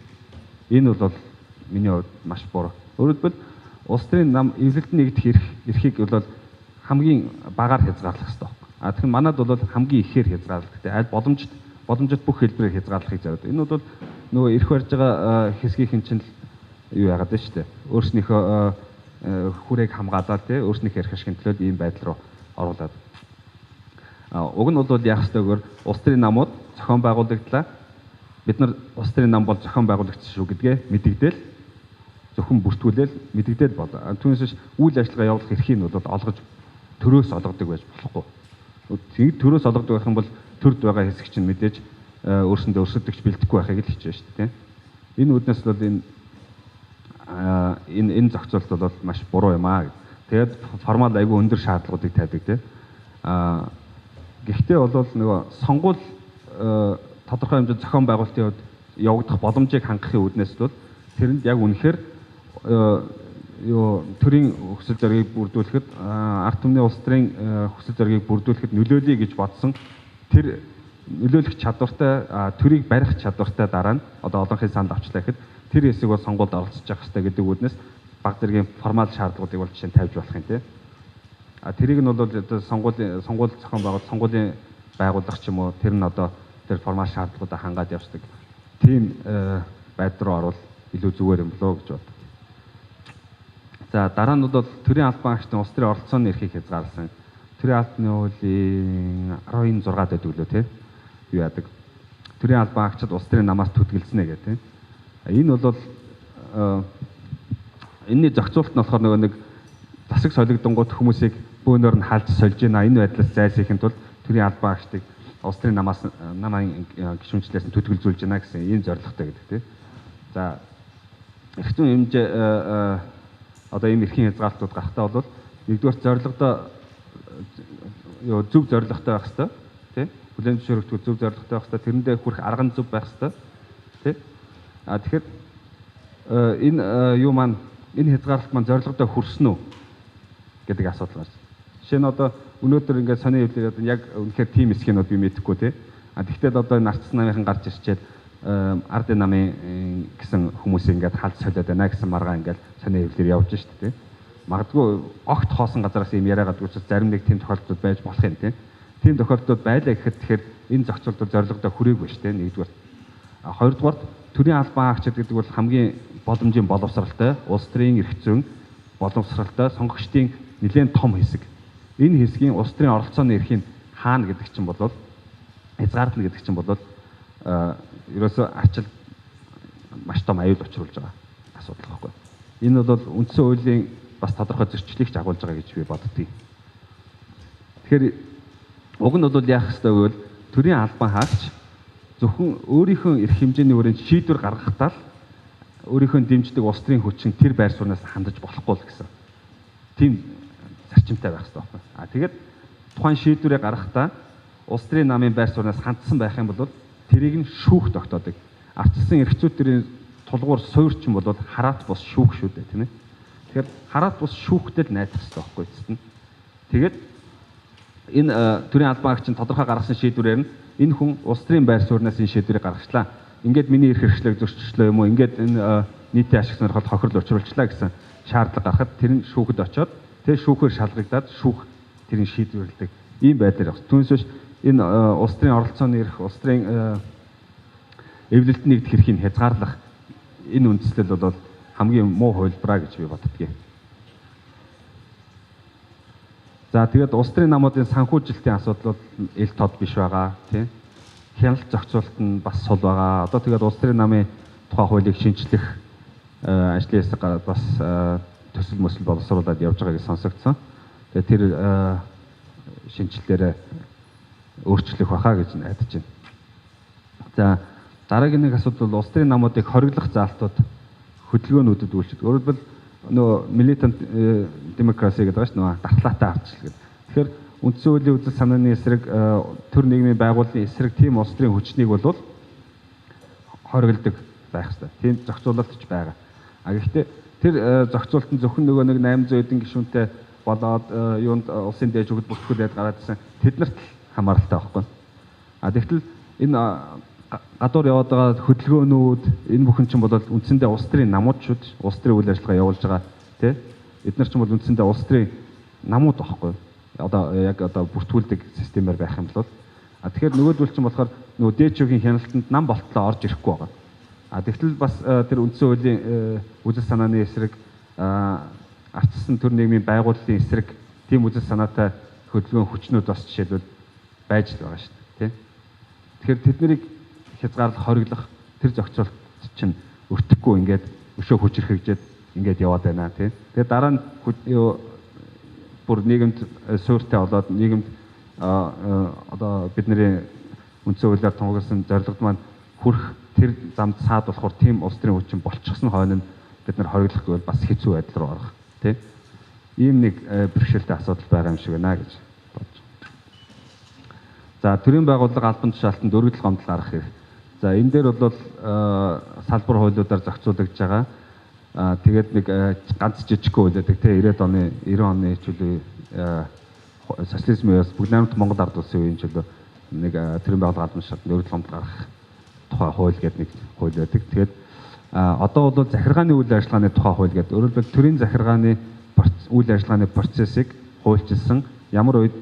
Энэ бол миний хувьд маш буруу. Өөрөөр хэлбэл улс төрийн нам эвлэлд нэгдэх эрхийг бол хамгийн багаар хязгаарлах хэрэгтэй байна. Тэгэхээр манайд бол хамгийн ихээр хязгаарлах. Аль боломжит бүх хэлбэрээр хязгаарлахыг зориуд. Энэ бол нөгөө ирэх барьж байгаа хэсгийнхэн чинь юу яагаад вэ шүү дээ. Өөрснийхөө хүрээг хамгаалаад тий өөрснийхөө эрх ашигын төлөө ийм байдал руу оруулаад. Уг нь бол яах ёстойгоор улс төрийн намууд зохион байгуулагдлаа. Бид нар улс төрийн нам бол зохион байгуулагдсан шүү гэдгээ мэдэгдээл зөвхөн бүртгүүлээл мэдэгдээл бол. Түүнээс биш үйл ажиллагаа явуулах эрхийг нь бол олгож төрөөс олгодог байж болохгүй. Тэгээд төрөөс олгодог байх юм бол төрд байгаа хэсэг чинь мэдээж өөрсөндөө өрсөлдөгч бэлдэхгүй байхыг л хичээж шүү дээ. Энэ үднэс бол энэ зохицуулт бол маш буруу юм аа. Тэгээд формал айгүй өндөр шаардлагуудыг тавьдаг тийм. Гэхдээ бол нөгөө сонгуул тодорхой хэмжээнд зохион байгуулалтын хувьд явагдах боломжийг хангахын үүднээс бол тэрэнд яг үнэхээр төрийн хүсэл зорилгыг бүрдүүлэхэд ард түмний улс төрийн хүсэл зорилгыг бүрдүүлэхэд нөлөөлөе гэж бодсон тэр нөлөөлөх чадвартай төрийг барих чадвартай дараа нь одоо олонхын санд авчлаа гэхэд тэр хэсэг бол сонгуульд оролцож явах хэрэгтэй гэдэг үүднээс баг зэргийн формал шаардлагуудыг бол жишээ нь тавьж болох юм тийм. Тэрийг нь бол одоо сонгуул зохион байгуулалт сонгуулийн байгууллага ч юм уу тэр нь одоо тэр формал шаардлагуудаа хангаад явдаг. Тийм байдал руу орвол илүү зүгээр юм болоо гэж бод. За дараа нь бол төрийн албан агчдын улс төрийн оролцооны эрхийг хязгаарласан. Төрийн албаны хуулийн 19-6 дэд өглөө тийм юу яадаг. Төрийн албан агчид улс төрийн намаас түтгэлцэнэ гэх тийм. Энэ бол энэний зохицуулалт нь болохоор нөгөө нэг засаг солигдонгууд хүмүүсийг бөөнөр нь халж сольж байна. Энэ байдлаас зайлсхийхин тулд төрийн албан агчдыг улс төрийн намаас намын гишүүнчлээс нь түтгэлзүүлж байна гэсэн ийм зорилготой гэдэг тийм. За эрх зүйн хэмжээ одоо ийм эрхийн хязгаарлалтууд гарахтаа бол нэгдүгээр зорилгодоо зөв зорилготой байх хэрэгтэй тийм. Бүлээн зөвшөөрөгчгүй зөв зорилготой байх хэрэгтэй. Тэрэндээ хүрэх арга нь зөв байх хэрэгтэй тийм. Тэгэхээр энэ юу маань энэ хязгаарлалт маань зорилгодоо хүрсэн үү гэдэг асуудал байна. Жишээ нь одоо өнөөдөр ингээд сони хэвлээд яг үнэхээр тим эсхийнүүд би мэдэхгүй тий. Тэгвэл одоо энэ ардсан намынхан гарч ирчээд ардын намын гэсэн хүмүүсийг ингээд халж солиод байна гэсэн маргаа ингээд сони хэвлээр явж штэ тий. Магадгүй огт хоосон газараас юм яриагаад учраас зарим нэг тийм тохиолдлууд байж болох юм тий. Тийм тохиолдлууд байлаа гэхэд тэгэхээр энэ зохицуултууд зорилгодоо хүрээгүй штэ нэгдүгээр. Хоёрдугаар төрийн албан агчид гэдэг бол хамгийн боломжийн боловсралтай улс төрийн эрх зүйн боловсралтай сонгогчдын нэлээд том хэсэг. Энэ хэсгийн улс төрийн оролцооны эрхийг хаана гэдэг чинь бол хязгаарлалт гэдэг чинь бол ерөөсөө ачаал маш том аюул учруулж байгаа асуудал байхгүй. Энэ бол үндсэн хуулийн бас тодорхой зөрчлийг ч агуулж байгаа гэж би боддгийг. Тэгэхээр уг нь бол яах ёстой вэ? Төрийн албан хаагч зөвхөн өөрийнхөө эрх хэмжээний хүрээнд шийдвэр гаргахтаа л өөрийнхөө дэмждэг улс төрийн хүчин тэр байр сууриас хандаж болохгүй л гэсэн. Тийм зарчимтай байх хэрэгтэй байна. Тэгээд тухайн шийдвэрээ гаргахтаа улс төрийн намын байр сууриас хандсан байх юм бол тэрийг нь шүүх тогтоодог. Ардчилсан эрх зүйн төрийн тулгуур суурьч юм бол хараат бус шүүх шүү дээ тийм ээ. Тэгэхээр хараат бус шүүхтэй л найдах хэрэгтэй байхгүй юм. Тэгээд энэ төрийн албан агчийн тодорхой гаргасан шийдвэрээр нь энэ хүн улс төрийн байр сууриас энэ шийдвэрийг гаргачлаа. Ингээд миний эрх хэрэгчлийг зөрчлөө юм уу? Ингээд энэ нийтийн ашиг сонирхолд хохирол учруулчлаа гэсэн шаардлага гарахад тэр нь шүүхэд очоод тэр шүүхээр шалгагдаад шүүх тэрийг шийдвэрлэдэг ийм байдлаар явах. Түүнээс биш энэ улс төрийн оролцооны эрх, улс төрийн эвлэлтний нэгдэх эрхийг хязгаарлах энэ үндслэл бол хамгийн муу хувилбараа гэж би боддгийг. За тэгээд улс төрийн намуудын санхүүжилтийн асуудал бол ил тод биш байгаа тийм. Хяналт зохицуулалт нь бас сул байгаа. Одоо тэгээд улс төрийн намын тухай хуулийг шинжлэх ажлын хэсэг бас төсөл мөсөл боловсруулад явж байгааг сонсогдсон. Тэгээд тэр шинжилтээрээ өөрчлөх баха гэж найдаж байна. За дараагийн нэг асуудал бол улс төрийн намуудыг хориглох заалтууд хөдөлгөөнүүдэд үйлчилдэг. Өөрөөр хэлбэл нөө militant democracy гэдэг байна шүү дээ. Дархлаатай ардчлал гэдэг. Тэгэхээр үндсэн хуулийн үзэл санааны эсрэг төр нийгмийн байгууллагын эсрэг тийм улс төрийн хүчнийг бол хоригддаг байх хэрэгтэй. Тийм зохицуулалт ч байгаа. Гэхдээ тэр зохицуулалт нь зөвхөн нөгөө нэг 800 эдэн гишүүнтэй болоод юунд улсын дээд жүгд бүртгүүлээд гараад ирсэн тэднэрт хамааралтай байхгүй. Тэгтэл энэ гадуур яваад байгаа хөдөлгөөнүүд энэ бүхэн чинь бол үндсэндээ улс төрийн намуудчууд улс төрийн үйл ажиллагаа явуулж байгаа тий эдгээр чинь бол үндсэндээ улс төрийн намууд байхгүй. одоо яг одоо бүртгүүлдэг системээр байх юм бол тэгэхээр нөгөөдөл чинь болохоор нөгөө дээчүүгийн хяналтанд нам болтлоо орж ирэхгүй байгаа. Тэгтэл бас тэр үндсэн хуулийн үзэл санааны эсрэг ардчилсан төр нийгмийн байгууллагын эсрэг тийм үзэл санаатай хөдөлгөөн хүчнүүд бас жишээлбэл байж л байгаа шүү дээ. Тэгэхээр тэднийг хязгаарлах, хориглох тэр зохицуулт чинь өртөхгүй ингээд өшөө хүчрхэгжээд ингээд яваад байна тийм. Тэгээд дараа нь бүр нийгэмд суурьтай болоод нийгэмд одоо бидний үндсэн хуулиар тунхагласан зорилгод маань хүрэх тэр замд саад болохоор тийм улс төрийн хүчин болчихсон хойно бид нар хориглох гэвэл бас хэцүү байдал руу орох тийм. Ийм нэг бэрхшээлтэй асуудал байгаа юм шиг байна гэж бодож байна. За төрийн байгууллага албан тушаалтанд өргөдөл гомдол гаргах хэрэг. За энэ дээр бол салбар хуулиудаар зохицуулагдж байгаа. Тэгээд нэг ганц жижиг хууль байдаг тийм 90 оны чөлөө социализмын үеэс бүгд найрамд Монгол ард улсын үеийн чөлөө нэг төрийн байгууллага албан тушаалтанд өргөдөл гомдол гаргах тухай хууль гэдэг нэг хууль байдаг. Тэгээд одоо бол захиргааны үйл ажиллагааны тухай хууль гэдэг. Өөрөөр хэлбэл төрийн захиргааны үйл ажиллагааны процессыг хуульчилсан ямар үед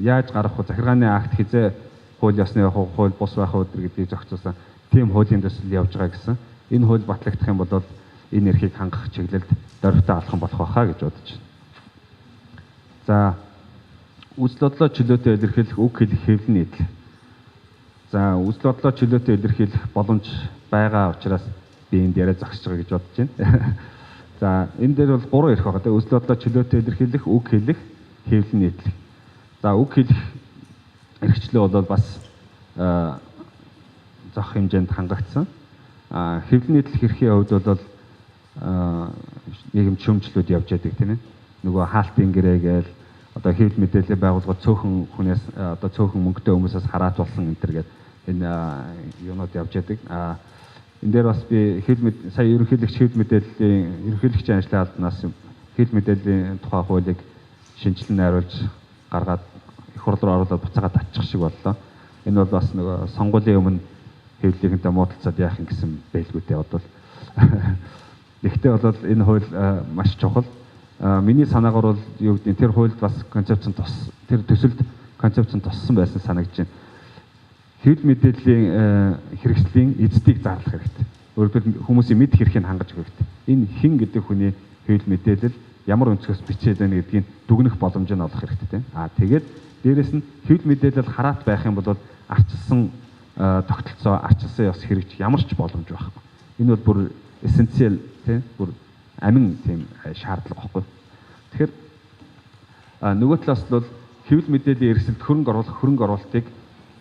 яаж гарах вэ? Захиргааны акт хизээ хууль ёсны хууль бус байх уу гэдгийг зохицуулсан тийм хуулийн төсөл явж байгаа гэсэн. Энэ хууль батлагдах юм бол энэ эрхийг хангах чиглэлд дөрвтэй алхам болох байхаа гэж бодож байна. За үзэл бодлоо чөлөөтэй илэрхийлэх үг хэлэх хэвлэл нийтлэл. За үзэл бодлоо чөлөөтэй илэрхийлэх боломж байгаа учраас би энд яриа зогсож байгаа гэж бодож байна. За энэ дээр бол 3 эрх байгаа. Тэгээ үзэл бодлоо чөлөөтэй илэрхийлэх, үг хэлэх, хэвлэл нийтлэх. За үг хэлэх эрхчлөө бол бас зах хэмжээнд хангагдсан. Хэвлэл нийтлэх эрхийн хувьд бол нийгэм шүүмжлүүд явж байдаг тийм ээ. Нөгөө хаалтын гэрээ гээл одоо хэвлэл мэдээлэл байгууллагууд цөөхөн хүнээс одоо цөөхөн мөнгөтэй хүмүүсээс хараат болсон энэ төр гэдэг энэ юунууд явж байдаг. Энэ дээр бас би сая ерөнхийлөгч хэвлэл мэдээллийн ерөнхийлөгчийн ажлын албанаас хэвлэл мэдээллийн тухай хуулийг шинжилэн найруулж гаргаад их хурл руу оруулаад буцаагаад татчих шиг боллоо. Энэ бол бас нөгөө сонгуулийн өмнө хэвлэлийнхэнтэй муудалцаад яах юм гэсэн байлгүйтэй бодвол. Гэхдээ бол энэ хууль маш чухал. Миний санаагаар бол юу гэдэг тэр хуульд бас концепцэн тэр төсөлд концепцэн туссан байсан санагдаж байна. Хэвлэл мэдээллийн хэрэгслийн эздийг зарлах хэрэгтэй. Өөрөөр хэлбэл хүмүүсийн мэд хэрхийг хангаж өгөх хэрэгтэй. Энэ хэн гэдэг хүний хэвлэл мэдээлэл ямар өнцгөөс бичээд байна гэдгийг дүгнэх боломж нь олох хэрэгтэй. Тэгээд дээрэс нь хэвлэл мэдээлэл хараат байх юм бол арчилсан тогтолцоо, арчилсан ёс хэрэгжих ямар ч боломж байхгүй. Энэ бол бүр эссенциал тийм бүр амин тийм шаардлага байхгүй. Тэгэхээр нөгөө талаас бол хэвлэл мэдээллийн эрсэлд хөрөнгө оруулалтыг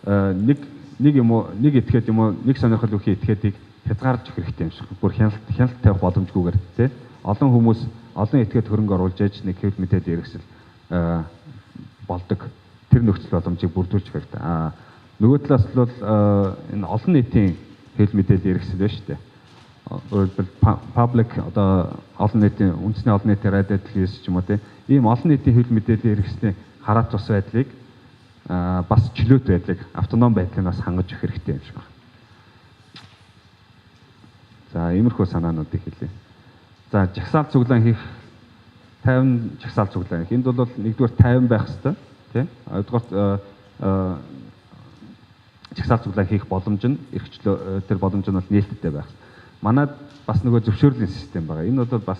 нэг этгээд юм уу нэг сонирхол өгөх этгээдийг хязгаарч өгөх хэрэгтэй юм шиг. Бүр хяналт тавих боломжгүйгээр тийм олон хүмүүс олон этгээд хөрөнгө оруулж ээж нэг хэвлэл мэдээллийн эрсэл болдог. Тэр нөхцөл боломжийг бүрдүүлж өгөх хэрэгтэй. Нөгөө талаас бол энэ олон нийтийн хэвлэл мэдээллийн эрсэл байна шүү дээ. Өөрөлдвөл public одоо олон нийтийн үндэсний олон нийтийн радио телевиз ч юм уу тийм ийм олон нийтийн хэвлэл мэдээллийн хэрэгслийн хараат тус байдлыг бас чөлөөт байдлыг автоном байдлыг бас хангаж өгөх хэрэгтэй юм шиг байна. За иймэрхүү санаануудыг хэлье. За жагсаал цуглаан хийх 50 жагсаал цуглаан хийх. Энд бол нэгдүгээр 50 байх хэрэгтэй тийм. Хоёрдугаар жагсаал цуглаан хийх боломж нь эрхчлөө тэр боломж нь бол нээлттэй байх. Манайд бас нөгөө зөвшөөрлийн систем байгаа. Энэ бол бас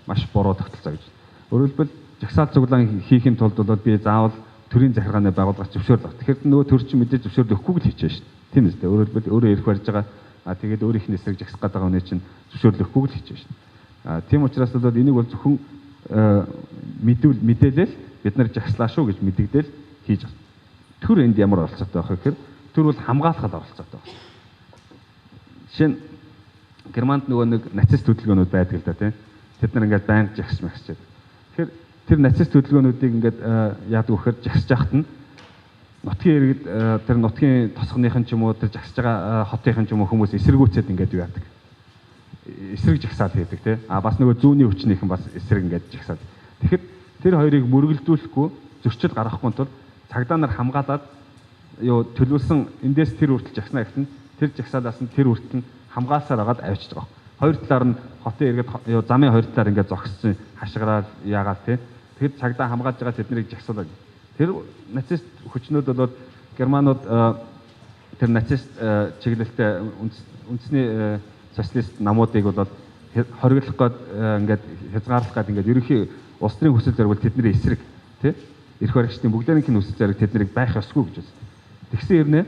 маш буруу тогтолцоо гэж. Өөрөөр хэлбэл жагсаал цуглаан хийхин тулд бол би заавал төрийн захиргааны байгууллагаас зөвшөөрөл авах. Тэгэхээр нөгөө төр чинь мэдээж зөвшөөрөл өгөхгүй л хийчихэж шүү дээ. Тийм үстэй. Өөрөөр хэлбэл өөрөө ирэх барьж байгаа. Тэгээд өөрийнх нь эсрэг жагсах гэдэг хүний чинь зөвшөөрөл өгөхгүй л хийчихэж шүү дээ. Тийм учраас бол энийг бол зөвхөн мэдээлэл бид нар жагслаа шүү гэж мэдэгдээл хийж байгаа. Төр энд ямар оролцоотой байх вэ гэхээр төр бол хамгаалахад оролцоотой байна. Жишээ нь Германд нөгөө нэг нацист хөдөлгөөнүүд байдаг л да тийм. Тэд нар ингээд байнга жагсаж магсчаад. Тэгэхээр тэр нацист хөдөлгөөнүүдийг ингээд яадаг вэхээр жагсаж яхад нь нутгийн иргэд тэр нутгийн тосгоныхын ч юм уу тэр жагсаж байгаа хотынхын ч юм уу хүмүүс эсэргүүцээд ингээд юу яадаг. Эсрэг жагсаал хийдэг тийм. Бас нөгөө зүүнний хүчнийхэн бас эсрэг ингээд жагсаад. Тэгэхээр тэр хоёрыг мөргөлдүүлэхгүй зөрчил гаргахгүй тул цагдаа нар хамгаалаад юу төлөвлөсөн эндээс тэр хүртэл жагснаа гэсэн тэр жагсаалаас нь тэр хүртэл хамгаалсаар агаад авчиж байгаа. Хоёр талаар нь хотын иргэд замын хоёр талаар ингээд зогссон хашгираад яагаад тийм. тэр цагдаа хамгаалж байгаа тэднийг жагсуулаад. Тэр нацист хүчнүүд бол германууд тэр нацист чиглэлтэй үндэсний социалист намуудыг бол хориглох гээд ингээд хязгаарлах гээд ингээд ерөнхий улс төрийн хүсэл зориг бол тэдний эсрэг тий эрх баригчдын бүгдээрийн хүсэл зориг тэднийг байх ёсгүй гэж байна. Тэгсэн хэрнээ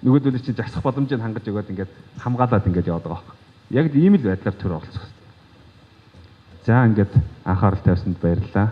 нөгөөдөл чинь жагсах боломжийг хангаж өгөөд ингээд хамгаалаад ингээд яваад байгаа байхгүй. Яг ийм л байдлаар төр оролцох хэрэгтэй. За ингээд анхаарал тавьсанд баярлалаа.